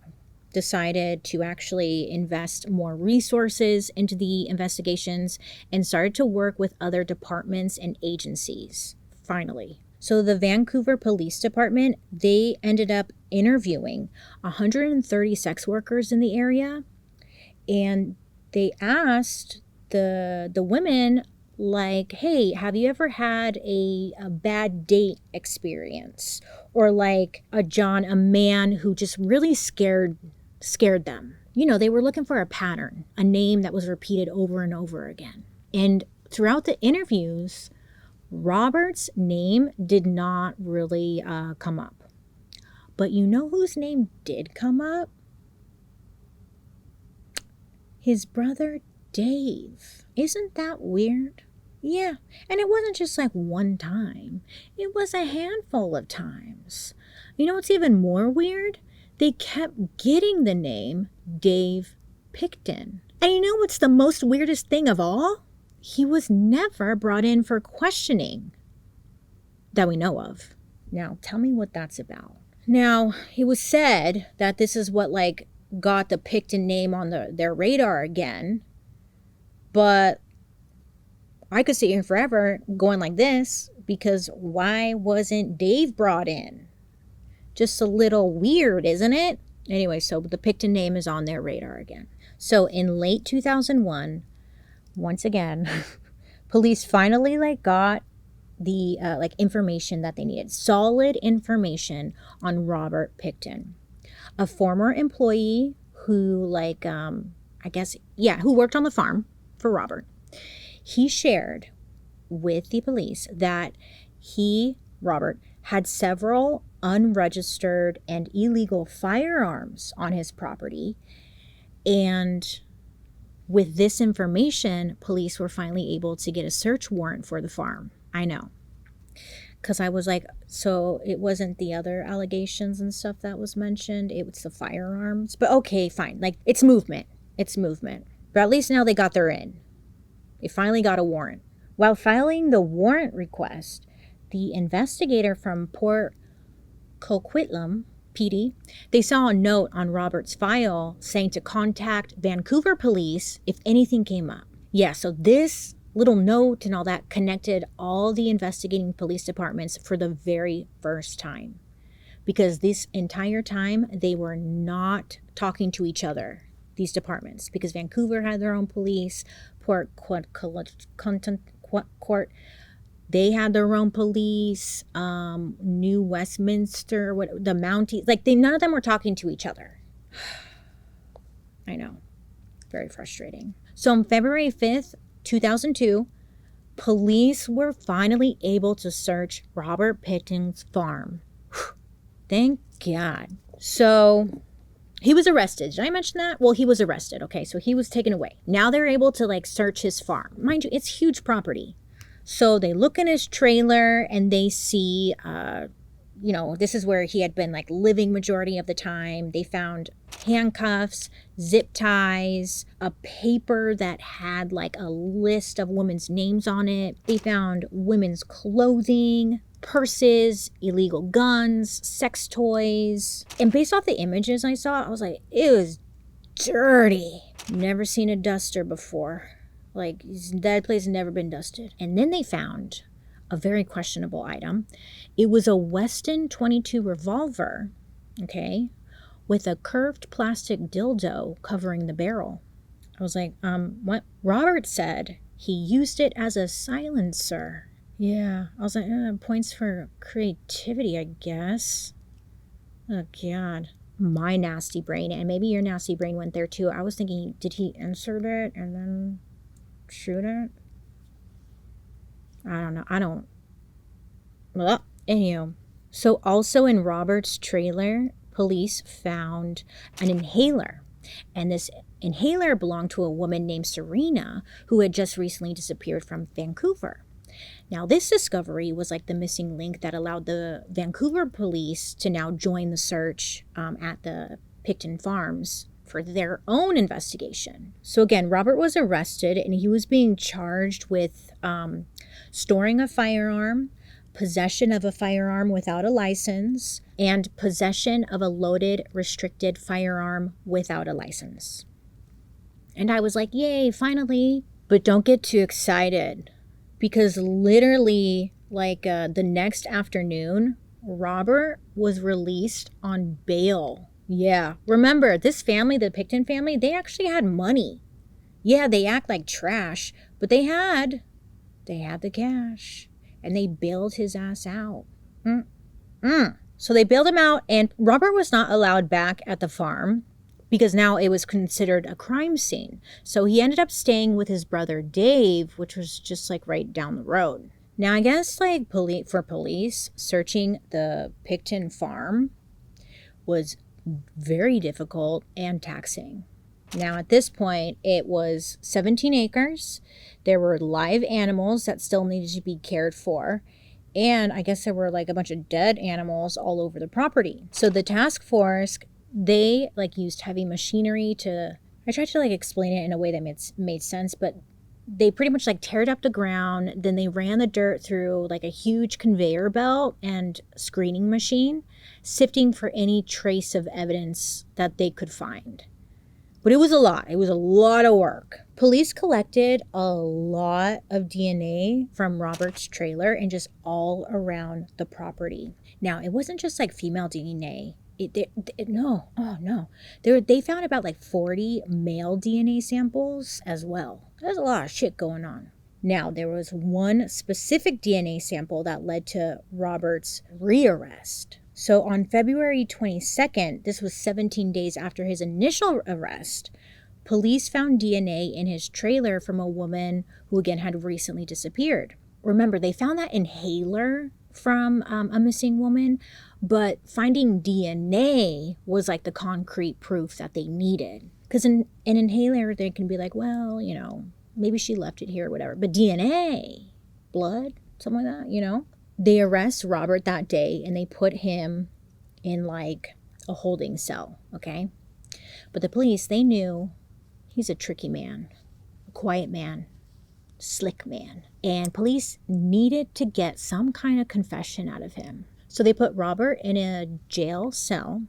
decided to actually invest more resources into the investigations and started to work with other departments and agencies, finally. So the Vancouver Police Department, they ended up interviewing 130 sex workers in the area, and they asked the women, like, hey, have you ever had a bad date experience? Or like a man who just really scared them. You know, they were looking for a pattern, a name that was repeated over and over again. And throughout the interviews, Robert's name did not really come up. But you know whose name did come up? His brother Dave. Isn't that weird? Yeah, and it wasn't just like one time. It was a handful of times. You know what's even more weird? They kept getting the name Dave Pickton. And you know what's the most weirdest thing of all? He was never brought in for questioning that we know of. Now, tell me what that's about. Now, it was said that this is what like got the Pickton name on their radar again. But I could sit here forever going like this, because why wasn't Dave brought in? Just a little weird, isn't it? Anyway, so the Pickton name is on their radar again. So in late 2001, once again, police finally got the information that they needed. Solid information on Robert Pickton, a former employee who who worked on the farm for Robert. He shared with the police that Robert, had several unregistered and illegal firearms on his property. And with this information, police were finally able to get a search warrant for the farm. I know. Because I was like, so it wasn't the other allegations and stuff that was mentioned. It was the firearms. But okay, fine. Like, it's movement. It's movement. But at least now they got their in. They finally got a warrant. While filing the warrant request, the investigator from Port Coquitlam PD, they saw a note on Robert's file saying to contact Vancouver police if anything came up. Yeah, so this little note and all that connected all the investigating police departments for the very first time. Because this entire time, they were not talking to each other, these departments, because Vancouver had their own police, Port, they had their own police, New Westminster, the Mounties, none of them were talking to each other. I know, very frustrating. So on February 5th, 2002, police were finally able to search Robert Pickton's farm. Thank God. So he was arrested. Did I mention that? Well, he was arrested. Okay, so he was taken away. Now they're able to search his farm. Mind you, it's huge property. So they look in his trailer and they see, this is where he had been living majority of the time. They found handcuffs, zip ties, a paper that had a list of women's names on it. They found women's clothing, purses, illegal guns, sex toys. And based off the images I saw, I was like, it was dirty. Never seen a duster before. That place had never been dusted. And then they found a very questionable item. It was a Weston 22 revolver, okay, with a curved plastic dildo covering the barrel. I was like, what? Robert said he used it as a silencer. Yeah, I was like, points for creativity, I guess. Oh, God. My nasty brain, and maybe your nasty brain went there too. I was thinking, did he insert it and then shoot it? I don't know. Anywho, so also in Robert's trailer, police found an inhaler. And this inhaler belonged to a woman named Sarian, who had just recently disappeared from Vancouver. Now, this discovery was the missing link that allowed the Vancouver police to now join the search at the Pickton Farms for their own investigation. So again, Robert was arrested and he was being charged with storing a firearm, possession of a firearm without a license, and possession of a loaded, restricted firearm without a license. And I was like, yay, finally. But don't get too excited, because literally, like the next afternoon, Robert was released on bail. Yeah, remember, this family, the Pickton family, they actually had money. Yeah, they act like trash, but they had the cash, and they bailed his ass out. So they bailed him out, and Robert was not allowed back at the farm because now it was considered a crime scene. So he ended up staying with his brother Dave, which was just like right down the road. Now, I guess like police searching the Pickton farm was very difficult and taxing. Now, at this point, it was 17 acres. There were live animals that still needed to be cared for. And I guess there were like a bunch of dead animals all over the property. So the task force, they like used heavy machinery to, I tried to like explain it in a way that made sense, but they pretty much like teared up the ground. Then they ran the dirt through like a huge conveyor belt and screening machine, sifting for any trace of evidence that they could find. But it was a lot. It was a lot of work. Police collected a lot of DNA from Robert's trailer and just all around the property. Now, it wasn't just like female DNA. No. They found about like 40 male DNA samples as well. There's a lot of shit going on. Now, there was one specific DNA sample that led to Robert's rearrest. So on February 22nd, this was 17 days after his initial arrest, police found DNA in his trailer from a woman who again had recently disappeared. Remember, they found that inhaler from a missing woman, but finding DNA was like the concrete proof that they needed. Because in an inhaler, they can be like, well, you know, maybe she left it here or whatever. But DNA, blood, something like that, you know. They arrest Robert that day and they put him in like a holding cell, okay? But the police, they knew he's a tricky man, a quiet man, slick man. And police needed to get some kind of confession out of him. So they put Robert in a jail cell,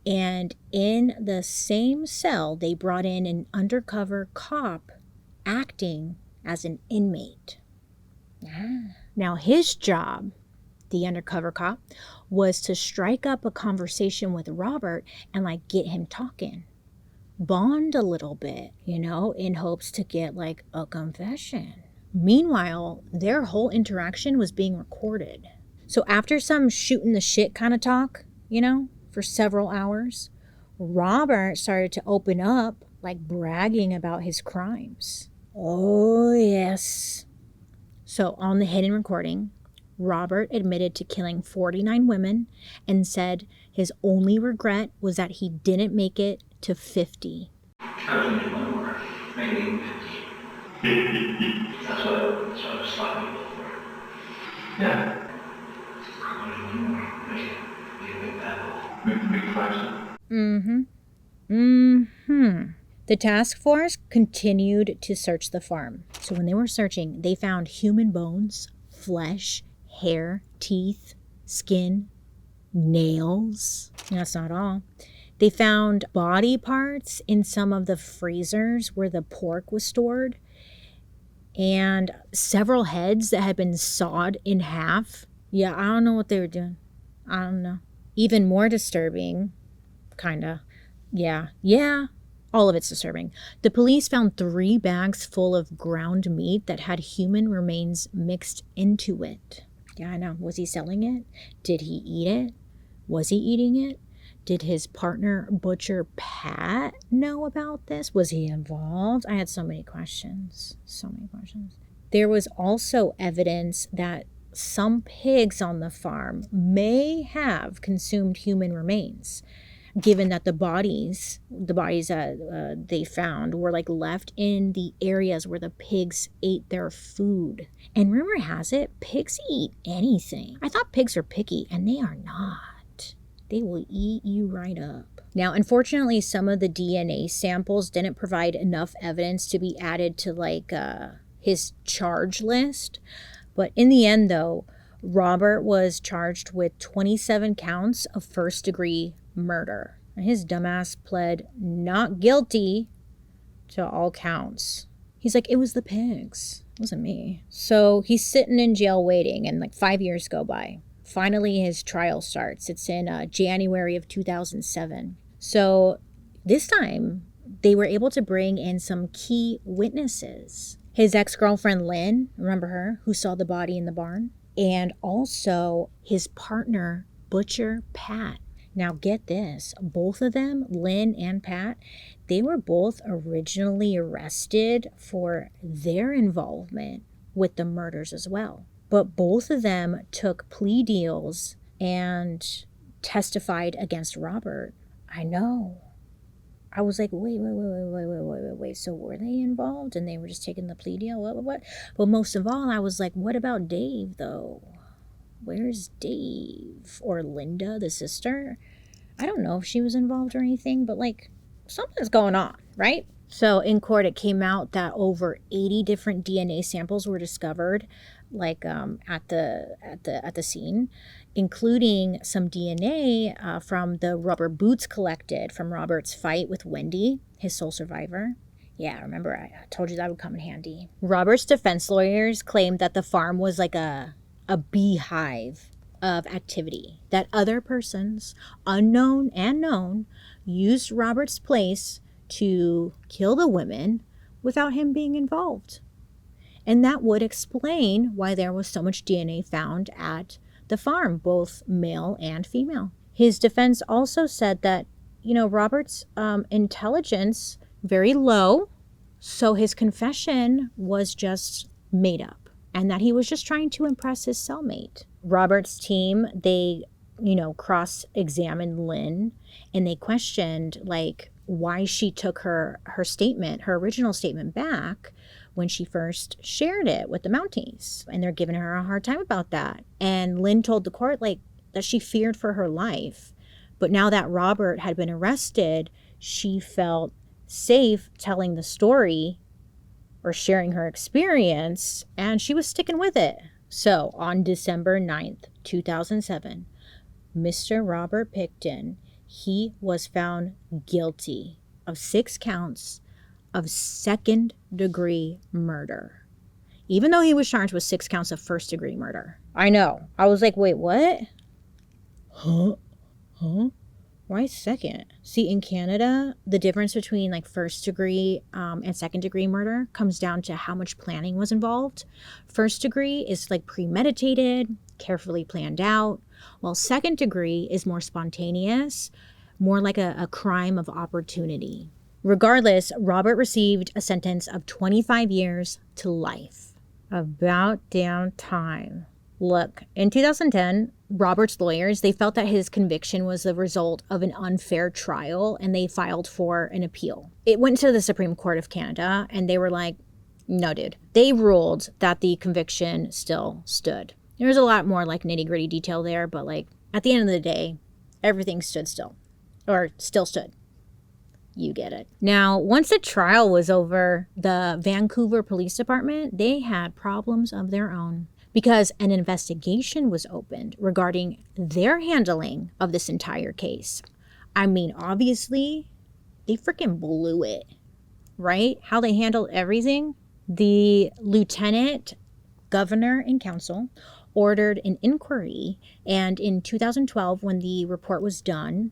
and in the same cell, they brought in an undercover cop acting as an inmate. Now, his job, the undercover cop, was to strike up a conversation with Robert and like get him talking, bond a little bit, you know, in hopes to get like a confession. Meanwhile, their whole interaction was being recorded. So after some shooting the shit kind of talk, you know, for several hours, Robert started to open up, like bragging about his crimes. Oh, yes. So on the hidden recording, Robert admitted to killing 49 women and said his only regret was that he didn't make it to 50. I was in my work, maybe 50. That's what I was stopping people for. Yeah. I wanted one more, make it a big battle. Make a big fight. The task force continued to search the farm. So when they were searching, they found human bones, flesh, hair, teeth, skin, nails. And that's not all. They found body parts in some of the freezers where the pork was stored, and several heads that had been sawed in half. Yeah, I don't know what they were doing. I don't know. Even more disturbing, kinda. Yeah. All of it's disturbing. The police found 3 bags full of ground meat that had human remains mixed into it. Yeah, I know. Was he selling it? Did he eat it? Was he eating it? Did his partner, Butcher Pat, know about this? Was he involved? I had so many questions. There was also evidence that some pigs on the farm may have consumed human remains, given that the bodies that they found were like left in the areas where the pigs ate their food. And rumor has it, pigs eat anything. I thought pigs are picky, and they are not. They will eat you right up. Now, unfortunately, some of the DNA samples didn't provide enough evidence to be added to like his charge list. But in the end, though, Robert was charged with 27 counts of first-degree murder. His dumbass pled not guilty to all counts. He's like, it was the pigs. It wasn't me. So he's sitting in jail waiting, and like 5 years go by. Finally, his trial starts. It's in January of 2007. So this time, they were able to bring in some key witnesses. His ex-girlfriend, LYNN, remember her, who saw the body in the barn? And also his partner, Butcher Pat. Now get this, both of them, LYNN and Pat, they were both originally arrested for their involvement with the murders as well. But both of them took plea deals and testified against Robert. I know. I was like, wait. So were they involved and they were just taking the plea deal? What? But most of all, I was like, what about Dave, though? Where's Dave? Or Linda, the sister? I don't know if she was involved or anything, but like something's going on, right? So in court, it came out that over 80 different DNA samples were discovered, like at the scene, including some DNA from the rubber boots collected from Robert's fight with Wendy, his sole survivor. Yeah, remember I told you that would come in handy. Robert's defense lawyers claimed that the farm was like a beehive of activity, that other persons, unknown and known, used Robert's place to kill the women without him being involved. And that would explain why there was so much DNA found at the farm, both male and female. His defense also said that, Robert's intelligence very low, so his confession was just made up, and that he was just trying to impress his cellmate. Robert's team, they, cross-examined LYNN, and they questioned, why she took her original statement back when she first shared it with the Mounties. And they're giving her a hard time about that. And LYNN told the court, that she feared for her life. But now that Robert had been arrested, she felt safe telling the story or sharing her experience, and she was sticking with it. So on December 9th, 2007, Mr. Robert Pickton, he was found guilty of 6 counts of second-degree murder, even though he was charged with 6 counts of first-degree murder. I know. I was like, wait, what? Huh? Why second? See, in Canada, the difference between first-degree and second-degree murder comes down to how much planning was involved. First-degree is premeditated, carefully planned out, while second-degree is more spontaneous, more like a crime of opportunity. Regardless, Robert received a sentence of 25 years to life. About damn time. Look, in 2010, Robert's lawyers, they felt that his conviction was the result of an unfair trial, and they filed for an appeal. It went to the Supreme Court of Canada, and they were like, no, dude. They ruled that the conviction still stood. There's a lot more nitty-gritty detail there, but at the end of the day, everything stood still. Or still stood. You get it. Now, once the trial was over, the Vancouver Police Department, they had problems of their own, because an investigation was opened regarding their handling of this entire case. I mean, obviously, they freaking blew it, right? How they handled everything. The lieutenant governor and council ordered an inquiry, and in 2012, when the report was done,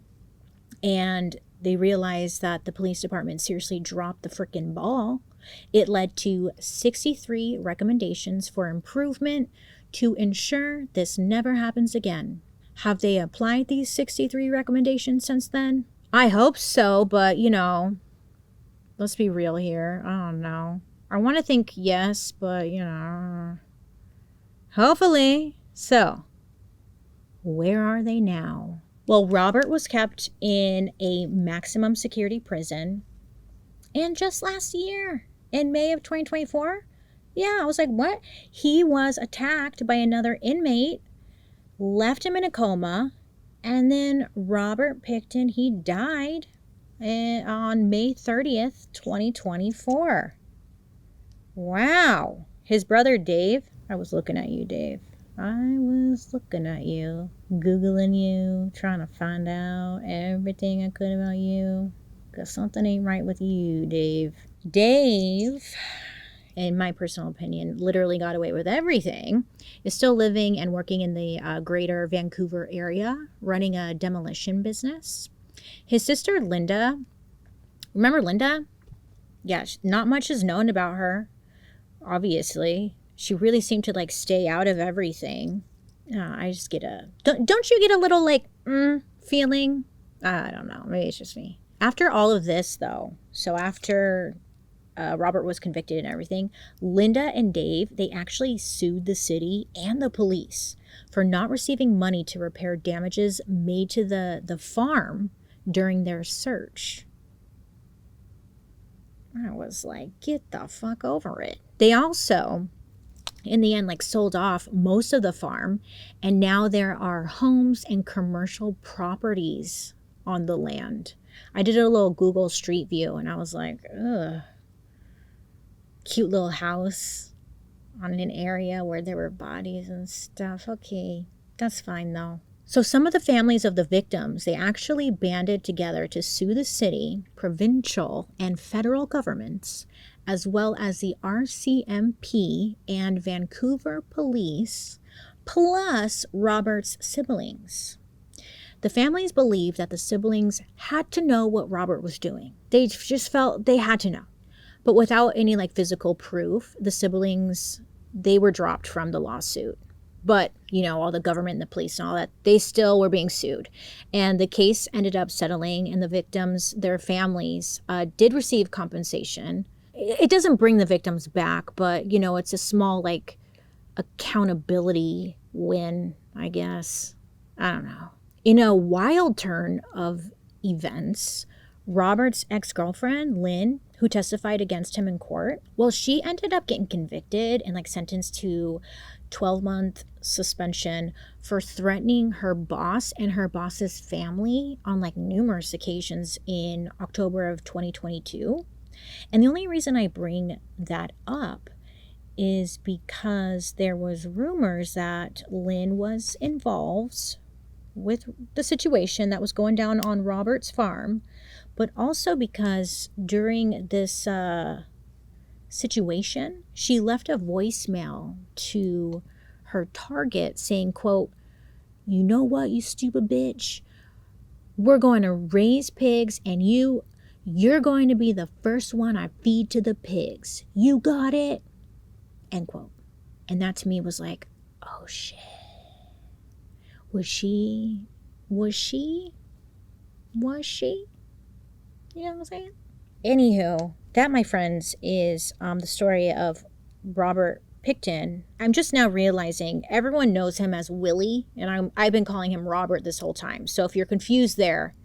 and they realized that the police department seriously dropped the freaking ball, it led to 63 recommendations for improvement to ensure this never happens again. Have they applied these 63 recommendations since then? I hope so, but let's be real here. I don't know. I want to think yes, but hopefully. So, where are they now? Well, Robert was kept in a maximum security prison, and just last year, in May of 2024, yeah, I was like, what? He was attacked by another inmate, left him in a coma, and then Robert Pickton, he died on May 30th, 2024. Wow. His brother Dave, I was looking at you, Dave. I was looking at you, Googling you, trying to find out everything I could about you. Because something ain't right with you, Dave. Dave, in my personal opinion, literally got away with everything, is still living and working in the greater Vancouver area, running a demolition business. His sister, Linda, remember Linda? Yeah, not much is known about her, obviously. She really seemed to like stay out of everything. I just get a... Don't you get a little like, feeling? I don't know. Maybe it's just me. After all of this, though, so after Robert was convicted and everything, Linda and Dave, they actually sued the city and the police for not receiving money to repair damages made to the farm during their search. I was like, get the fuck over it. They also, in the end, like sold off most of the farm, and now there are homes and commercial properties on the land. I did a little Google Street View and I was like, ugh. Cute little house on an area where there were bodies and stuff. Okay, that's fine though. So some of the families of the victims, they actually banded together to sue the city, provincial, and federal governments, as well as the RCMP and Vancouver police, plus Robert's siblings. The families believed that the siblings had to know what Robert was doing. They just felt they had to know. But without any like physical proof, the siblings, they were dropped from the lawsuit. But, you know, all the government and the police and all that, they still were being sued. And the case ended up settling, and the victims, their families, did receive compensation. It doesn't bring the victims back, but, you know, it's a small, like, accountability win, I guess. I don't know. In a wild turn of events, Robert's ex-girlfriend, LYNN, who testified against him in court, well, she ended up getting convicted and, like, sentenced to 12-month suspension for threatening her boss and her boss's family on like numerous occasions in October of 2022. And the only reason I bring that up is because there was rumors that LYNN was involved with the situation that was going down on Robert's farm, but also because during this situation, she left a voicemail to her target saying, quote, "You know what, you stupid bitch? We're going to raise pigs and you're going to be the first one I feed to the pigs. You got it?" End quote. And that to me was like, oh shit. Was she? You know what I'm saying? Anywho, that, my friends, is the story of Robert Pickton. I'm just now realizing everyone knows him as Willie, and I've been calling him Robert this whole time. So if you're confused there,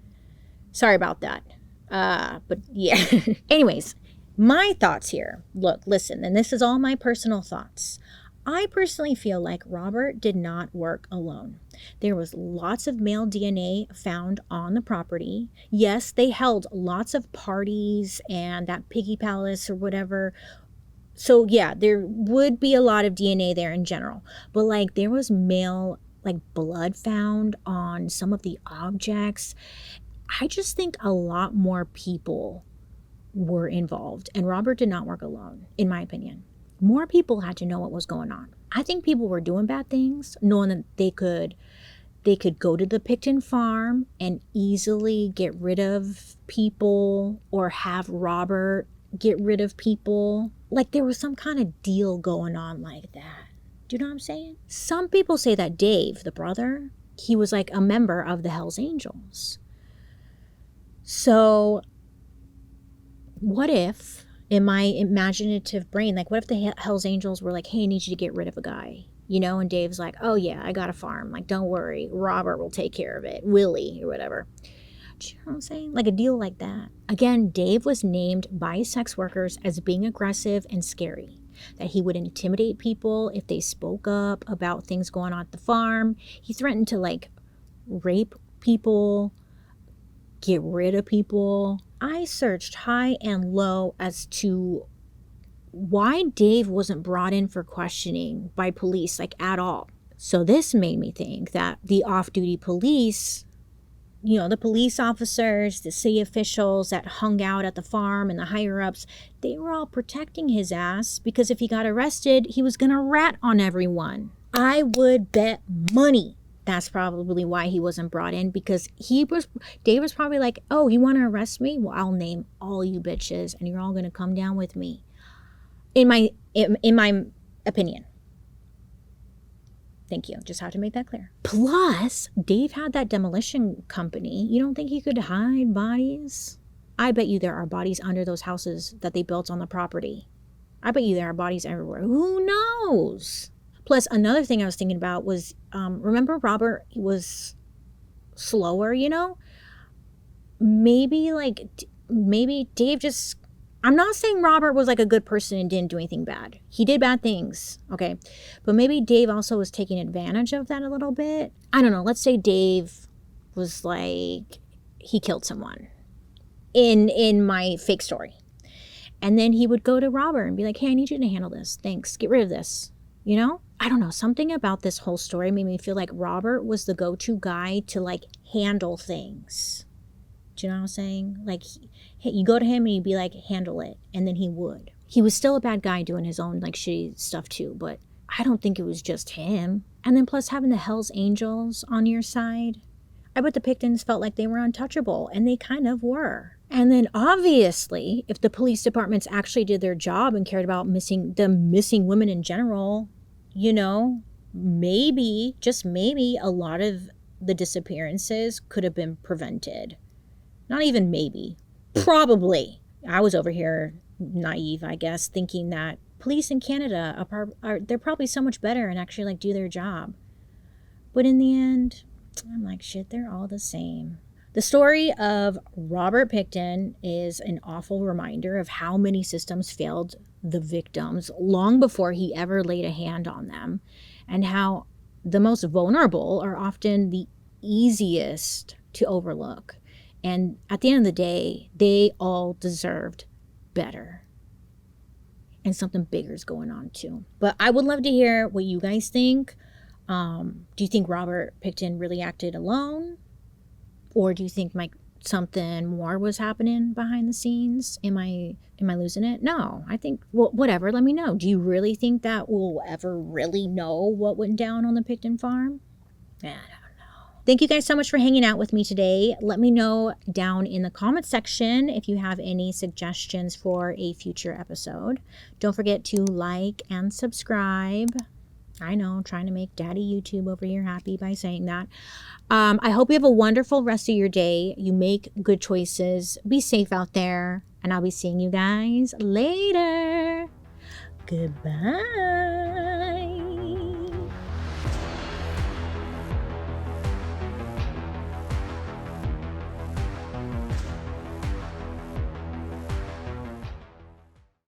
sorry about that. But yeah. Anyways, my thoughts here. Look, listen, and this is all my personal thoughts. I personally feel like Robert did not work alone. There was lots of male DNA found on the property. Yes, they held lots of parties and that Piggy Palace or whatever. So yeah, there would be a lot of DNA there in general. But like there was male like blood found on some of the objects. I just think a lot more people were involved, and Robert did not work alone, in my opinion. More people had to know what was going on. I think people were doing bad things, knowing that they could go to the Pickton farm and easily get rid of people, or have Robert get rid of people. Like there was some kind of deal going on like that. Do you know what I'm saying? Some people say that Dave, the brother, he was like a member of the Hells Angels. So what if, in my imaginative brain, like what if the Hells Angels were like, hey, I need you to get rid of a guy, you know? And Dave's like, oh yeah, I got a farm. Like, don't worry, Robert will take care of it. Willie or whatever. Do you know what I'm saying? Like a deal like that. Again, Dave was named by sex workers as being aggressive and scary, that he would intimidate people if they spoke up about things going on at the farm. He threatened to like rape people, get rid of people. I searched high and low as to why Dave wasn't brought in for questioning by police, like at all. So this made me think that the off-duty police, the police officers, the city officials that hung out at the farm and the higher-ups, they were all protecting his ass because if he got arrested, he was going to rat on everyone. I would bet money that's probably why he wasn't brought in, because Dave was probably like, oh, you want to arrest me? Well, I'll name all you bitches and you're all going to come down with me. In my opinion. Thank you. Just had to make that clear. Plus, Dave had that demolition company. You don't think he could hide bodies? I bet you there are bodies under those houses that they built on the property. I bet you there are bodies everywhere. Who knows? Plus, another thing I was thinking about was, remember Robert was slower, Maybe Dave just... I'm not saying Robert was like a good person and didn't do anything bad. He did bad things, okay? But maybe Dave also was taking advantage of that a little bit. I don't know. Let's say Dave was like, he killed someone in my fake story. And then he would go to Robert and be like, hey, I need you to handle this. Thanks. Get rid of this. I don't know. Something about this whole story made me feel like Robert was the go-to guy to like handle things. Do you know what I'm saying? Like, you go to him and you'd be like, handle it. And then he would. He was still a bad guy doing his own like shitty stuff too. But I don't think it was just him. And then plus having the Hells Angels on your side. I bet the Picktons felt like they were untouchable. And they kind of were. And then obviously, if the police departments actually did their job and cared about the missing women in general, maybe, just maybe, a lot of the disappearances could have been prevented. Not even maybe. Probably. I was over here naive, I guess, thinking that police in Canada they're probably so much better and actually like do their job. But in the end, I'm like, shit, they're all the same. The story of Robert Pickton is an awful reminder of how many systems failed the victims long before he ever laid a hand on them, and how the most vulnerable are often the easiest to overlook. And at the end of the day, they all deserved better. And something bigger is going on too. But I would love to hear what you guys think. Do you think Robert Pickton really acted alone? Or do you think something more was happening behind the scenes? Am I losing it? No, I think, well, whatever, let me know. Do you really think that we'll ever really know what went down on the Pickton farm? I don't know. Thank you guys so much for hanging out with me today. Let me know down in the comment section if you have any suggestions for a future episode. Don't forget to like and subscribe. I know, I'm trying to make Daddy YouTube over here happy by saying that. I hope you have a wonderful rest of your day. You make good choices. Be safe out there. And I'll be seeing you guys later. Goodbye.